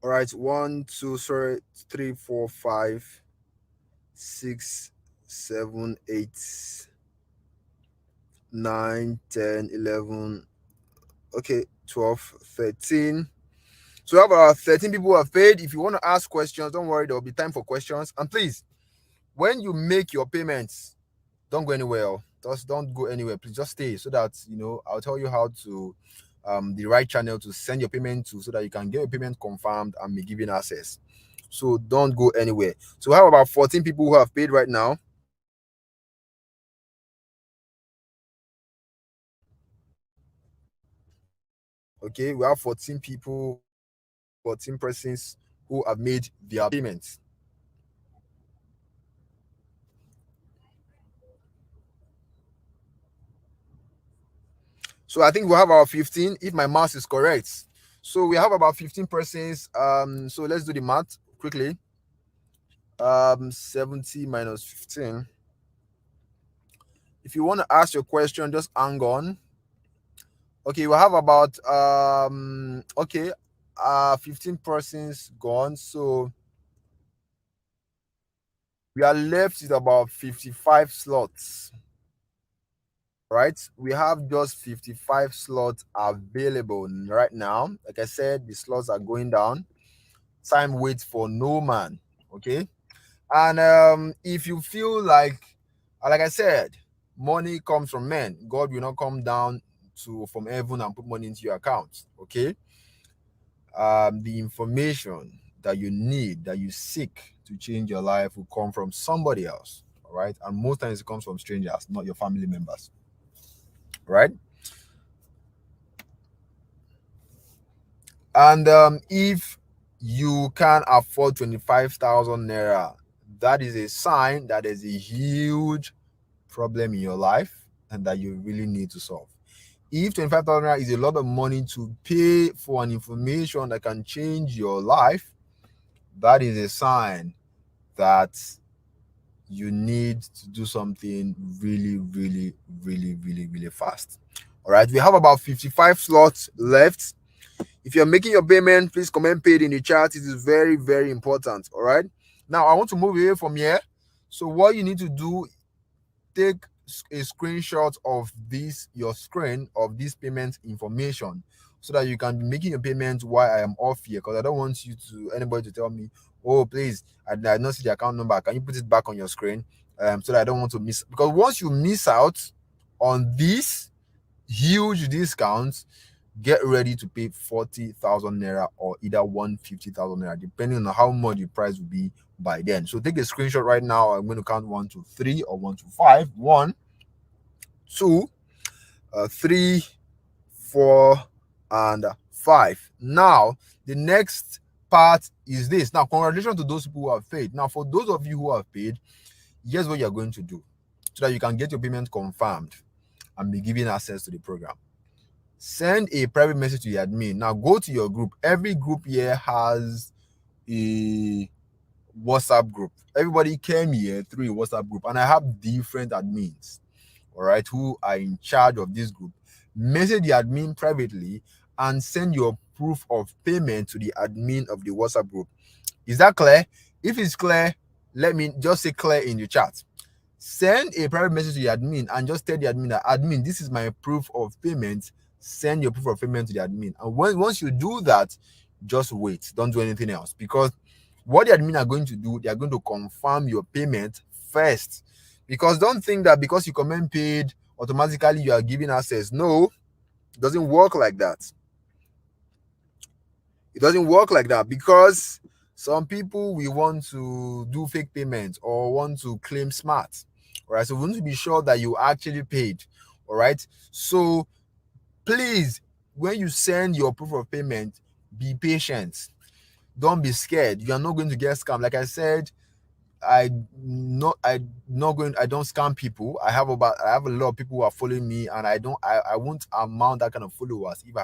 All right, one, two, sorry, three, four, five, six, seven, eight, 9, 10, 11. Okay, 12, 13. So we have about 13 people who have paid. If you want to ask questions, don't worry, there will be time for questions. And please, when you make your payments, don't go anywhere. Just don't go anywhere. Please just stay so that I'll tell you how to the right channel to send your payment to so that you can get your payment confirmed and be given access. So don't go anywhere. So we have about 14 people who have paid right now. Okay, we have 14 people, 14 persons who have made their payments. So I think we have about 15 if my math is correct. So we have about 15 persons. So let's do the math quickly. 70 minus 15. If you want to ask your question, just hang on. Okay, we have about 15 persons gone. So we are left with about 55 slots. Right? We have just 55 slots available right now. Like I said, the slots are going down. Time waits for no man. Okay. And if you feel like I said, money comes from men. God will not come down from heaven and put money into your account. Okay. The information that you need, that you seek to change your life will come from somebody else. All right. And most times it comes from strangers, not your family members. Right. And if you can afford 25,000 naira, that is a sign that there's a huge problem in your life and that you really need to solve. If 25,000 naira is a lot of money to pay for an information that can change your life, that is a sign that you need to do something really, really, really, really, really fast. All right, we have about 55 slots left. If you're making your payment, please comment paid in the chat. It is very, very important. All right. Now I want to move away from here. So what you need to do, take a screenshot of your screen of this payment information so that you can be making your payment while I am off here, because I don't want anybody to tell me, oh please, I did not see the account number, can you put it back on your screen, so that I don't want to miss, because once you miss out on this huge discounts, get ready to pay 40,000 naira or either 150,000 naira, depending on how much the price will be by then. So take a screenshot right now. I'm going to count 1 to 3 or 1 to 5. 1, 2, 3, 4, and 5. Now, the next part is this. Now, congratulations to those people who have paid. Now, for those of you who have paid, here's what you're going to do so that you can get your payment confirmed and be given access to the program. Send a private message to the admin. Now go to your group. Every group here has a WhatsApp group. Everybody came here through a WhatsApp group, and I have different admins, all right, who are in charge of this group. Message the admin privately and send your proof of payment to the admin of the WhatsApp group. Is that clear? If it's clear, let me just say clear in the chat. Send a private message to the admin and just tell the admin that, admin, this is my proof of payment. Send your proof of payment to the admin. And once you do that, just wait. Don't do anything else, because what the admin are going to do, they are going to confirm your payment first. Because don't think that because you comment paid, automatically you are giving access. No, it doesn't work like that. It doesn't work like that, because some people we want to do fake payments or want to claim smart. All right, so we want to be sure that you actually paid. All right, so please, when you send your proof of payment, be patient. Don't be scared. You are not going to get scammed. Like I said, I don't scam people. I have a lot of people who are following me, and I won't amount that kind of followers if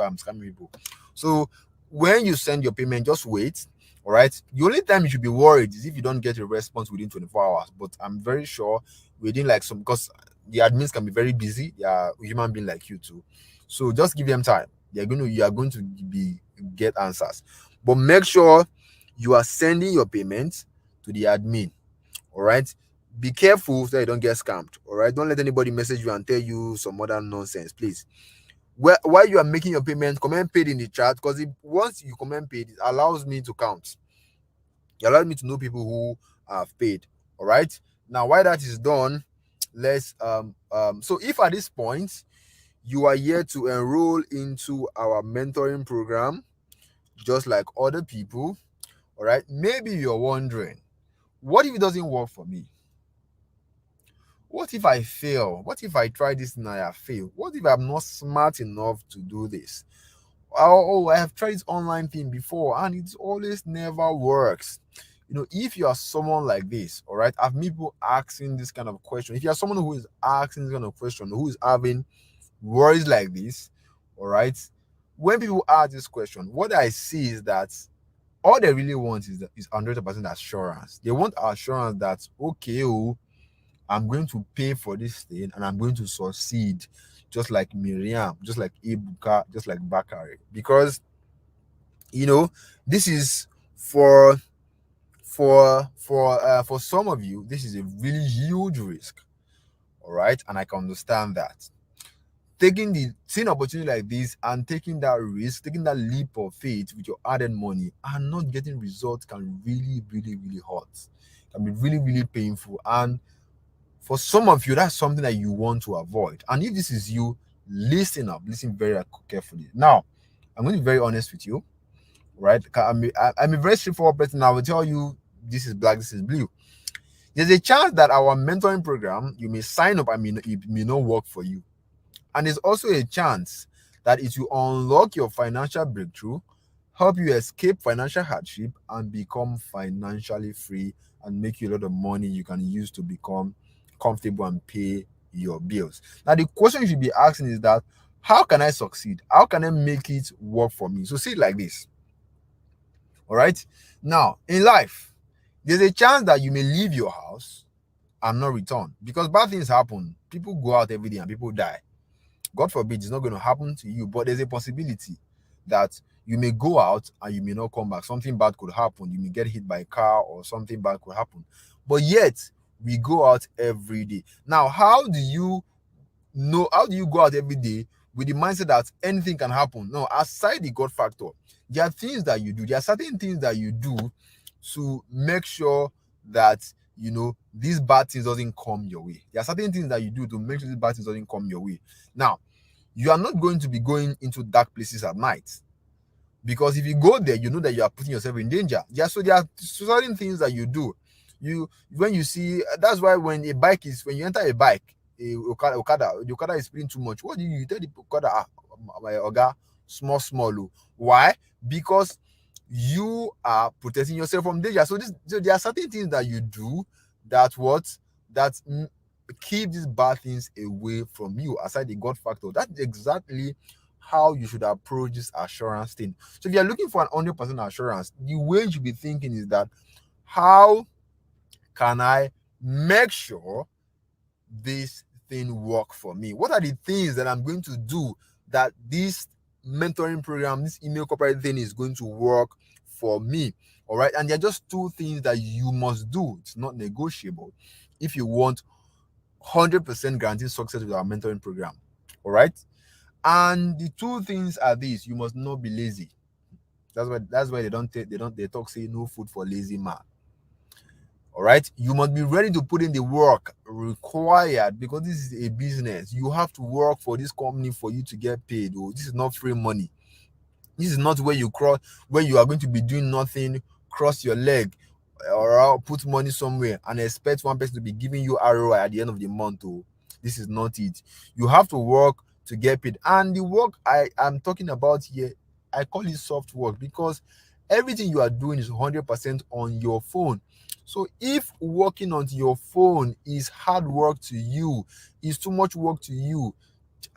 I'm scamming people. So when you send your payment, just wait. All right. The only time you should be worried is if you don't get a response within 24 hours. But I'm very sure within because the admins can be very busy. They are human being like you too. So just give them time. You are going to get answers. But make sure you are sending your payments to the admin. All right. Be careful so that you don't get scammed. All right. Don't let anybody message you and tell you some other nonsense, please. While you are making your payment, comment paid in the chat, because once you comment paid, it allows me to count. It allows me to know people who have paid. All right. Now, while that is done, let's so if at this point you are here to enroll into our mentoring program, just like other people, all right, maybe you're wondering, what if it doesn't work for me? What if I fail? What if I try this and I fail? What if I'm not smart enough to do this? I have tried this online thing before and it always never works. If you are someone like this, all right, I've met people asking this kind of question. If you are someone who is asking this kind of question, who is having worries like this, all right, when people ask this question, what I see is that all they really want is 100% assurance. They want assurance that, okay, oh, I'm going to pay for this thing and I'm going to succeed, just like Miriam, just like Ibuka, just like Bakari. Because this is for some of you, this is a really huge risk. All right, and I can understand that. Seeing opportunity like this and taking that risk, taking that leap of faith with your hard-earned money and not getting results can really, really, really hurt. Can be really, really painful. And for some of you, that's something that you want to avoid. And if this is you, listen up, listen very carefully. Now, I'm going to be very honest with you, right? I'm a very straightforward person. I will tell you this is black, this is blue. There's a chance that our mentoring program, you may sign up and it may not work for you. And there's also a chance that it will unlock your financial breakthrough, help you escape financial hardship, and become financially free and make you a lot of money you can use to become comfortable and pay your bills. Now, the question you should be asking is that, how can I succeed? How can I make it work for me? So see it like this. All right. Now, in life, there's a chance that you may leave your house and not return because bad things happen. People go out every day and people die. God forbid it's not going to happen to you, but there's a possibility that you may go out and you may not come back. Something bad could happen. You may get hit by a car or something bad could happen. But yet, we go out every day. Now, how do you go out every day with the mindset that anything can happen? No, aside the God factor, there are things that you do. There are certain things that you do to make sure that these bad things doesn't come your way. There are certain things that you do to make sure these bad things doesn't come your way. Now, you are not going to be going into dark places at night, because if you go there, you know that you are putting yourself in danger. There are certain things that you do. When you see, that's why when you enter a bike, the Okada is speeding too much. What do you tell the Okada? My Oga, small. Oh. Why? Because you are protecting yourself from danger. So there are certain things that you do that keep these bad things away from you, aside the God factor. That's exactly how you should approach this assurance thing. So if you're looking for an 100% assurance, the way you should be thinking is that, how can I make sure this thing work for me? What are the things that I'm going to do that this mentoring program, this email corporate thing is going to work for me? All right. And there are just two things that you must do. It's not negotiable if you want 100% guaranteed success with our mentoring program. All right. And the two things are these: you must not be lazy. That's why they talk, say no food for lazy man. All right. You must be ready to put in the work required, because this is a business. You have to work for this company for you to get paid. Oh, this is not free money. This is not where you are going to be doing nothing, cross your leg, or put money somewhere and expect one person to be giving you ROI at the end of the month. Oh, this is not it. You have to work to get paid. And the work I am talking about here, I call it soft work, because everything you are doing is 100% on your phone. So if working on your phone is hard work to you, is too much work to you,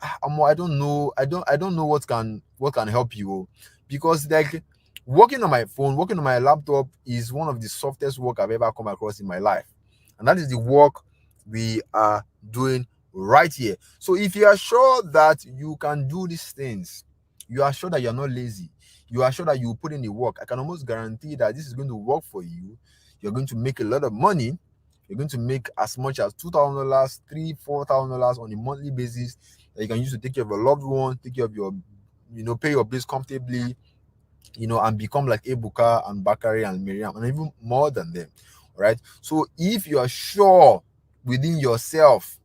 I don't know. I don't know what can help you, because like working on my phone, working on my laptop is one of the softest work I've ever come across in my life, and that is the work we are doing right here. So if you are sure that you can do these things, you are sure that you're not lazy, you are sure that you put in the work, I can almost guarantee that this is going to work for you. You're going to make a lot of money. You're going to make as much as $2,000, $3,000, $4,000 on a monthly basis that you can use to take care of your loved one, take care of your, pay your bills comfortably, and become like Ebuka and Bakari and Miriam and even more than them. Right. So if you are sure within yourself,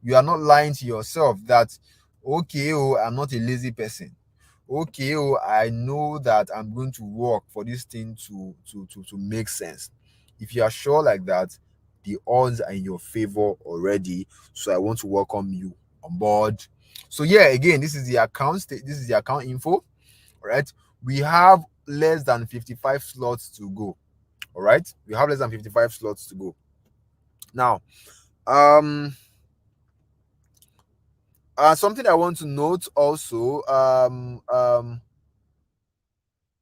you are not lying to yourself that, okay, oh, I'm not a lazy person. Okay, oh, I know that I'm going to work for this thing to make sense. If you are sure like that, the odds are in your favor already. So I want to welcome you on board. So yeah, again, this is the this is the account info. All right. We have less than 55 slots to go. All right. We have less than 55 slots to go. Now, um, something I want to note also,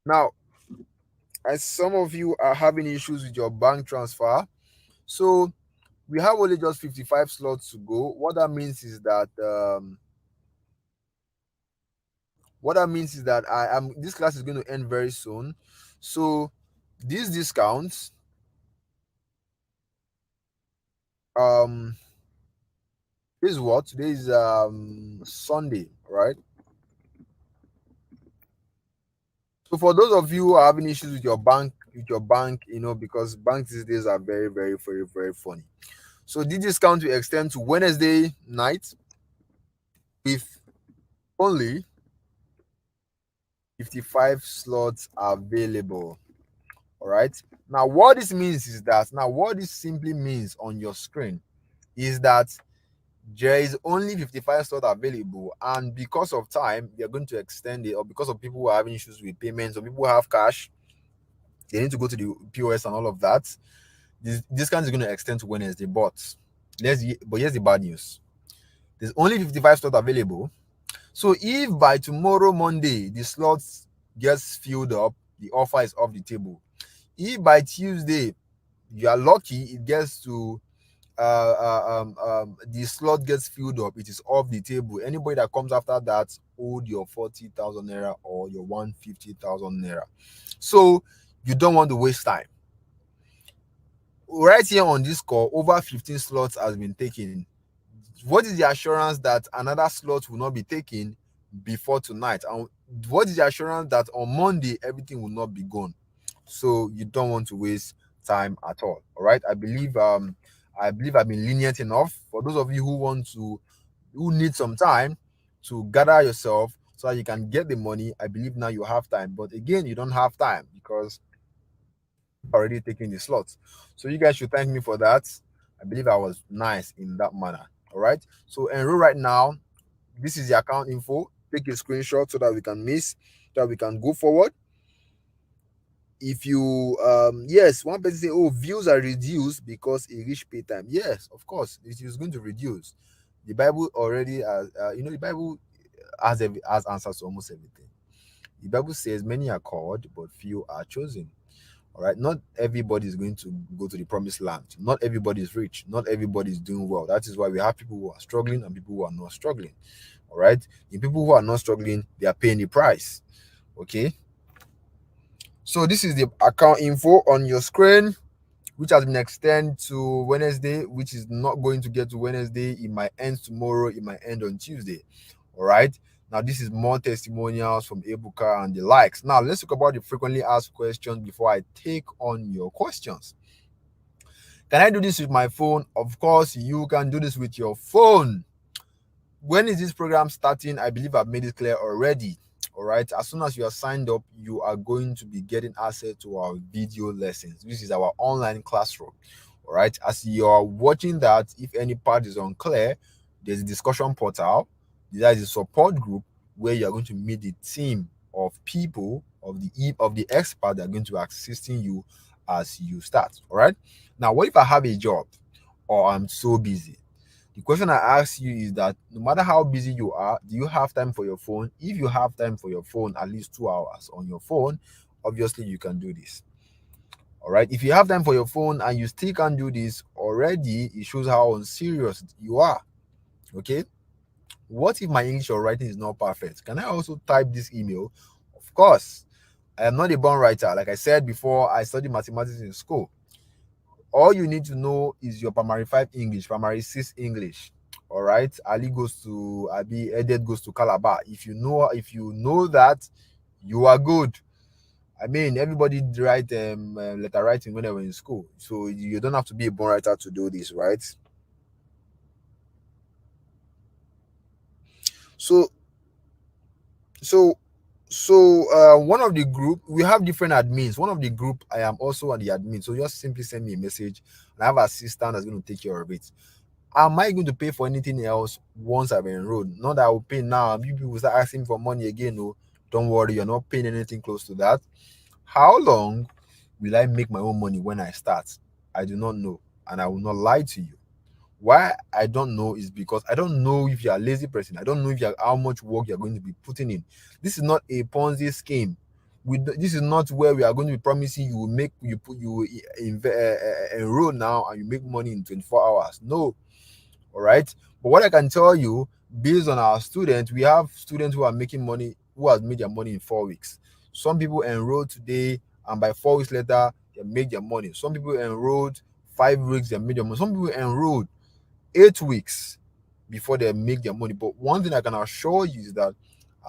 now, as some of you are having issues with your bank transfer, so we have only just 55 slots to go. What that means is that I am this class is going to end very soon. So these discounts, um this is what today is Sunday, right? So for those of you who are having issues with your bank, because banks these days are very, very, very, very funny. So the discount will extend to Wednesday night with only 55 slots available. All right. What this simply means on your screen is that there is only 55 slots available, and because of time, they're going to extend it, or because of people who are having issues with payments, or people who have cash, they need to go to the POS and all of that. This discount is going to extend to Wednesday, but here's the bad news. There's only 55 slots available. So if by tomorrow Monday the slots gets filled up, the offer is off the table. If by Tuesday you are lucky, it gets to the slot gets filled up, it is off the table. Anybody that comes after that owed your 40,000 naira or your 150,000 naira. So you don't want to waste time. Right here on this call, over 15 slots has been taken. What is the assurance that another slot will not be taken before tonight? And what is the assurance that on Monday everything will not be gone? So you don't want to waste time at all. All right. I believe I've been lenient enough for those of you who need some time to gather yourself so that you can get the money. I believe now you have time. But again, you don't have time because already taking the slots. So you guys should thank me for that. I believe I was nice in that manner. All right. So enroll right now. This is the account info. Take a screenshot so that we can go forward. If you yes, one person say, oh, views are reduced because it reached pay time. Yes, of course, it is going to reduce. The Bible already has the Bible has answers to almost everything. The Bible says many are called, but few are chosen. All right. Not everybody is going to go to the promised land. Not everybody is rich. Not everybody is doing well. That is why we have people who are struggling and people who are not struggling. All right. The people who are not struggling, they are paying the price. Okay. So this is the account info on your screen, which has been extended to Wednesday, which is not going to get to Wednesday. It might end tomorrow. It might end on Tuesday. All right. Now, this is more testimonials from Ebuka and the likes. Now, let's talk about the frequently asked questions before I take on your questions. Can I do this with my phone? Of course, you can do this with your phone. When is this program starting? I believe I've made it clear already. All right. As soon as you are signed up, you are going to be getting access to our video lessons. This is our online classroom. All right. As you are watching that, if any part is unclear, there's a discussion portal. There is a support group where you are going to meet the team of people of the expert that are going to be assisting you as you start. All right. Now, what if I have a job or I'm so busy? The question I ask you is that no matter how busy you are, do you have time for your phone? If you have time for your phone, at least 2 hours on your phone, obviously you can do this. All right. If you have time for your phone and you still can't do this already, it shows how unserious you are. Okay. What if my English or writing is not perfect? Can I also type this email? Of course. I am not a born writer. Like I said before, I studied mathematics in school. All you need to know is your primary 5 English, primary 6 English. All right. Ali goes to Abi, Edet goes to Calabar. If you know that, you are good. I mean, everybody write letter writing when they were in school, so you don't have to be a born writer to do this, right? So, so, one of the group, we have different admins. One of the group, I am also on the admin. So just simply send me a message, and I have an assistant that's going to take care of it. Am I going to pay for anything else once I've enrolled? Not that I will pay now. You people start asking for money again. No, don't worry, you're not paying anything close to that. How long will I make my own money when I start? I do not know, and I will not lie to you. Why I don't know is because I don't know if you're a lazy person. I don't know if you're how much work you're going to be putting in. This is not a Ponzi scheme. This is not where we are going to be promising you will make you put you enroll now and you make money in 24 hours. No, all right. But what I can tell you, based on our students, we have students who are making money, who has made their money in 4 weeks. Some people enroll today, and by 4 weeks later, they make their money. Some people enrolled 5 weeks, they made their money. Some people enrolled 8 weeks before they make their money. But one thing I can assure you is that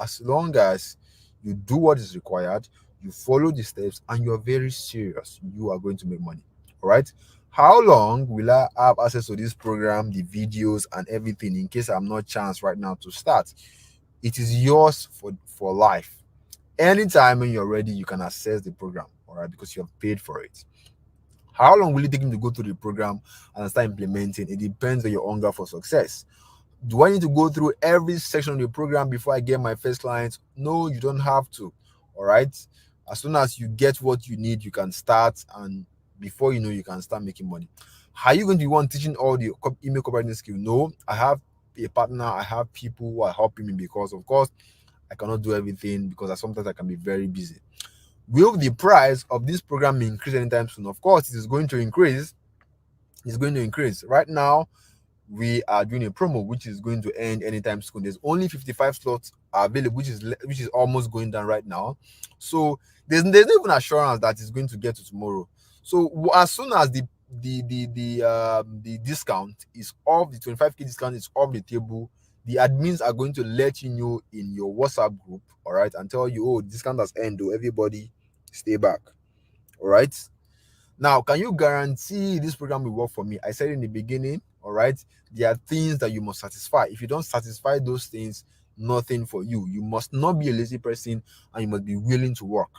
as long as you do what is required, you follow the steps, and you're very serious, you are going to make money. All right. How long will I have access to this program, the videos, and everything in case I'm not chance right now to start? It is yours for life. Anytime when you're ready, you can access the program, all right, because you have paid for it. How long will it take you to go through the program and start implementing? It depends on your hunger for success. Do I need to go through every section of the program before I get my first clients? No, you don't have to. All right. As soon as you get what you need, you can start, and before you know, you can start making money. Are you going to be one teaching all the email copywriting skill? No, I have a partner. I have people who are helping me because, of course, I cannot do everything because sometimes I can be very busy. Will the price of this program increase anytime soon? Of course, it is going to increase. It's going to increase. Right now, we are doing a promo which is going to end anytime soon. There's only 55 slots available, which is almost going down right now. So there's no even assurance that it's going to get to tomorrow. So as soon as the discount is off, the 25K discount is off the table, the admins are going to let you know in your WhatsApp group, all right, and tell you, oh, discount has ended, everybody stay back. All right. Now, can you guarantee this program will work for me? I said in the beginning, all right, there are things that you must satisfy. If you don't satisfy those things, nothing for you. You must not be a lazy person, and you must be willing to work.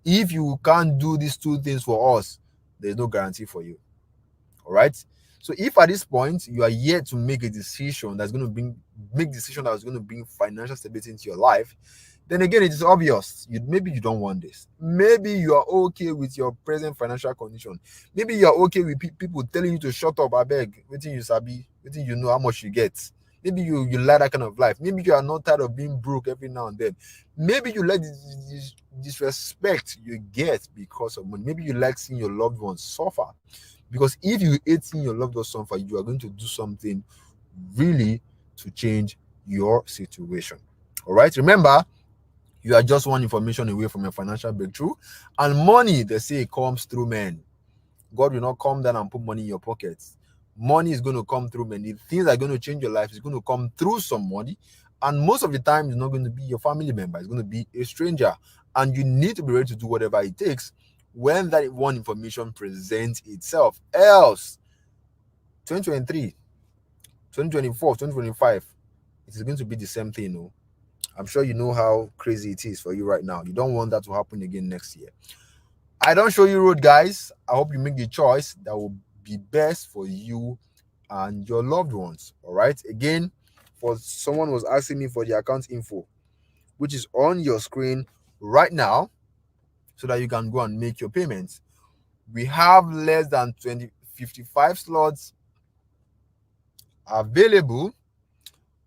If you can't do these two things for us, there's no guarantee for you. All right. So if at this point you are yet to make a decision that's going to make decision that is going to bring financial stability into your life, then again, it is obvious. Maybe you don't want this. Maybe you are okay with your present financial condition. Maybe you are okay with people telling you to shut up. I beg, waiting you sabi, waiting you know how much you get. Maybe you like that kind of life. Maybe you are not tired of being broke every now and then. Maybe you like this disrespect you get because of money. Maybe you like seeing your loved ones suffer. Because if you hate seeing your loved ones suffer, you are going to do something really to change your situation. All right. Remember, you are just one information away from a financial breakthrough. And money, they say, comes through men. God will not come down and put money in your pockets. Money is going to come through men. The things that are going to change your life is going to come through somebody. And most of the time, it's not going to be your family member. It's going to be a stranger. And you need to be ready to do whatever it takes when that one information presents itself. Else, 2023, 2024, 2025, it is going to be the same thing. No? I'm sure you know how crazy it is for you right now. You don't want that to happen again next year. I don't show you road, guys. I hope you make the choice that will be best for you and your loved ones. All right. Again, for someone was asking me for the account info, which is on your screen right now, so that you can go and make your payments. We have less than 55 slots available.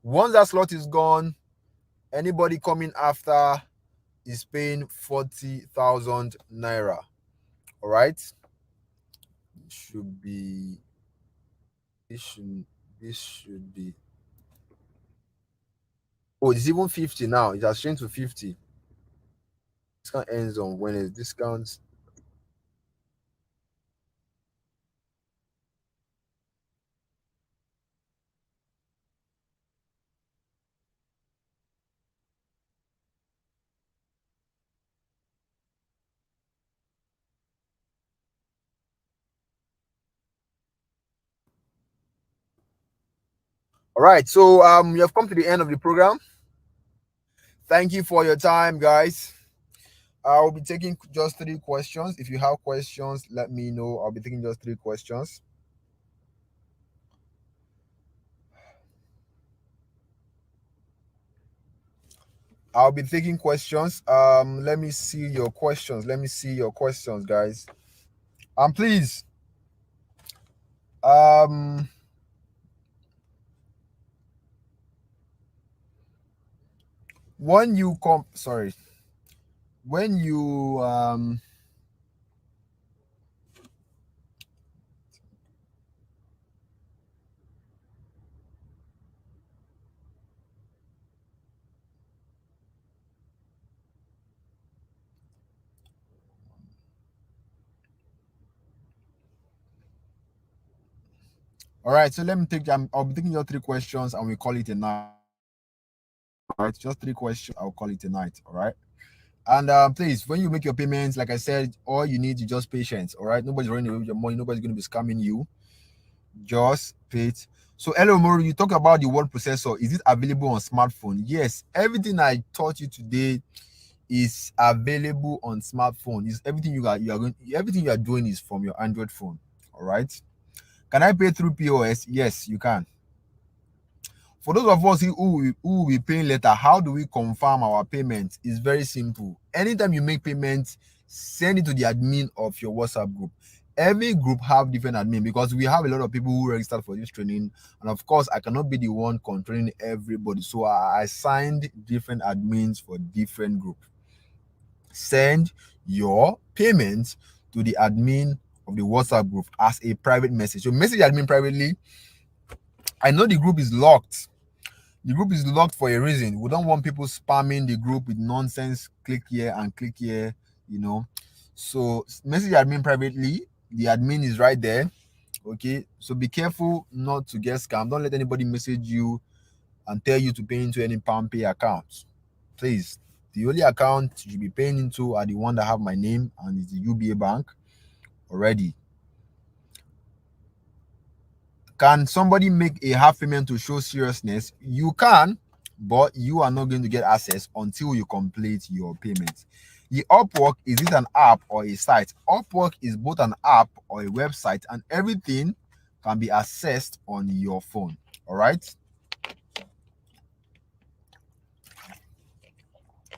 Once that slot is gone, anybody coming after is paying 40,000 naira. All right. Should be this should be, oh, it's even 50 now. It has changed to 50. discount ends on Wednesday. Discounts. All right. So you have come to the end of the program. Thank you for your time, guys. I'll be taking just three questions. If you have questions, let me know. I'll be taking just three questions. I'll be taking questions. Let me see your questions. Let me see your questions, guys. Please, um, when you come, sorry, when you all right. So let me take. I'll be taking your three questions, and we call it a night. All right, just three questions. I'll call it a night. All right. And please, when you make your payments, like I said, all you need is just patience. All right. Nobody's running away with your money. Nobody's going to be scamming you. Just wait. So, hello, Mori. You talk about the word processor. Is it available on smartphone? Yes. Everything I taught you today is available on smartphone. Is everything you are going everything you are doing is from your Android phone. All right. Can I pay through POS? Yes, you can. For those of us who will be paying later, how do we confirm our payment? It's very simple. Anytime you make payments, send it to the admin of your WhatsApp group. Every group have different admin because we have a lot of people who registered for this training, and of course, I cannot be the one controlling everybody. So I assigned different admins for different groups. Send your payment to the admin of the WhatsApp group as a private message. So message admin privately. I know the group is locked. The group is locked for a reason. We don't want people spamming the group with nonsense. Click here and click here, you know. So message admin privately. The admin is right there. Okay. So be careful not to get scammed. Don't let anybody message you and tell you to pay into any PalmPay accounts. Please. The only account you should be paying into are the one that have my name and it's the UBA bank already. Can somebody make a half payment to show seriousness? You can, but you are not going to get access until you complete your payment. The Upwork, is it an app or a site? Upwork is both an app or a website, and everything can be accessed on your phone. All right.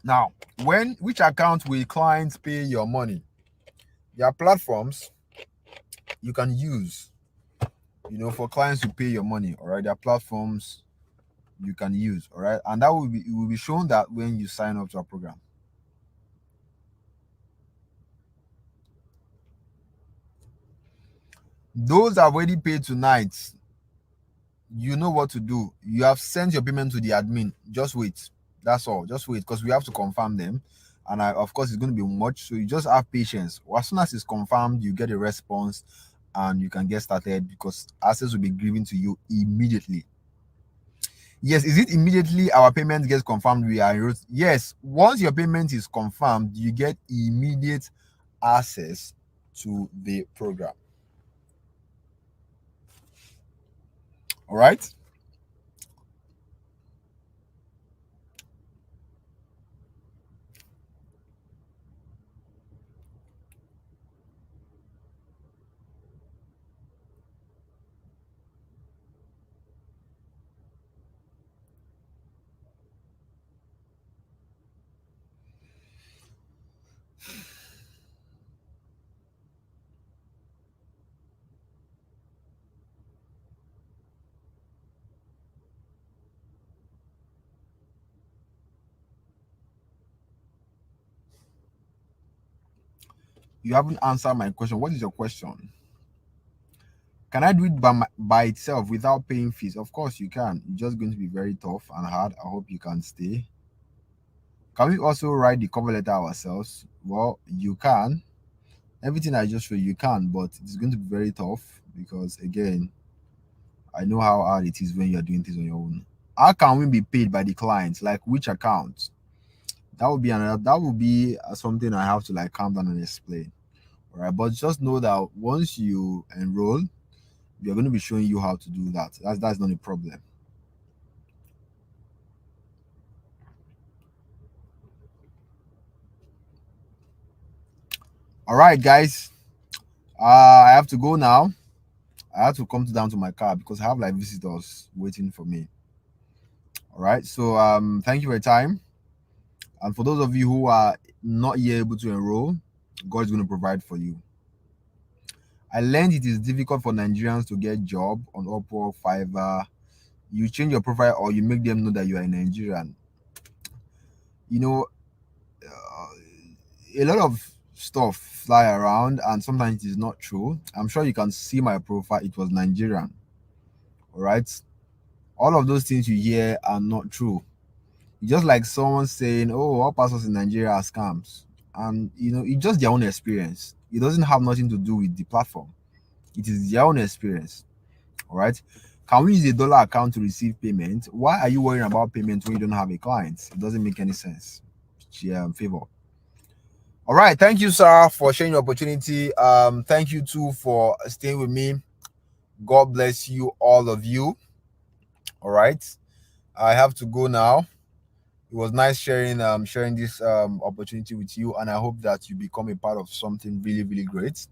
Now, which account will clients pay your money? There are platforms you can use, for clients to pay your money. All right. There are platforms you can use. All right, and that will be shown that when you sign up to our program. Those that have already paid tonight, you know what to do. You have sent your payment to the admin. Just wait. That's all. Just wait because we have to confirm them. And of course, it's going to be much. So you just have patience. As soon as it's confirmed, you get a response and you can get started because access will be given to you immediately. Yes, is it immediately our payment gets confirmed? Yes, once your payment is confirmed, you get immediate access to the program. All right. You haven't answered my question. What is your question? Can I do it by itself without paying fees? Of course you can. It's just going to be very tough and hard. I hope you can stay. Can we also write the cover letter ourselves? Well, you can. Everything I just showed you can, but it's going to be very tough because again, I know how hard it is when you're doing things on your own. How can we be paid by the clients? Like which account? That would be another. That would be something I have to like calm down and explain. All right, but just know that once you enroll, we are going to be showing you how to do that. That's not a problem. All right, guys. I have to go now. I have to come down to my car because I have like visitors waiting for me. All right. So thank you for your time. And for those of you who are not yet able to enroll, God's going to provide for you. I learned it is difficult for Nigerians to get job on Upwork, Fiverr. You change your profile or you make them know that you are a Nigerian. You know, a lot of stuff fly around and sometimes it is not true. I'm sure you can see my profile. It was Nigerian. All right. All of those things you hear are not true. Just like someone saying, "Oh, all pastors in Nigeria are scams," and it's just their own experience. It doesn't have nothing to do with the platform. It is their own experience. All right. Can we use a dollar account to receive payment? Why are you worrying about payment when you don't have a client? It doesn't make any sense. Favor. All right. Thank you, sir, for sharing your opportunity. Thank you too for staying with me. God bless you, all of you. All right. I have to go now. It was nice sharing this opportunity with you, and I hope that you become a part of something really, really great.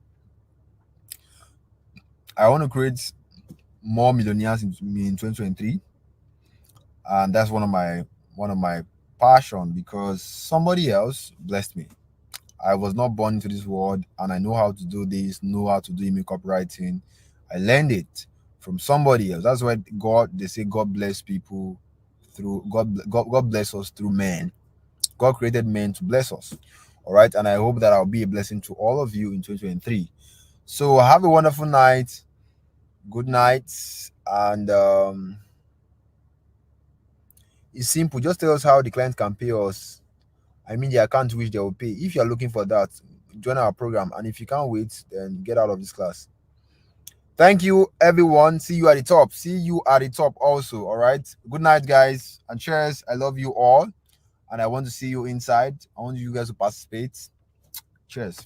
I want to create more millionaires in 2023, and that's one of my passion because somebody else blessed me. I was not born into this world, and I know how to do this, know how to do email copywriting. I learned it from somebody else. That's why they say God bless people through God bless us through men. God created men to bless us. All right. And I hope that I'll be a blessing to all of you in 2023. So have a wonderful night. Good night. And it's simple. Just tell us how the client can pay us. I mean, the account which they will pay. If you're looking for that, join our program. And if you can't wait, then get out of this class. Thank you, everyone. See you at the top. See you at the top also. All right. Good night, guys. And cheers. I love you all. And I want to see you inside. I want you guys to participate. Cheers.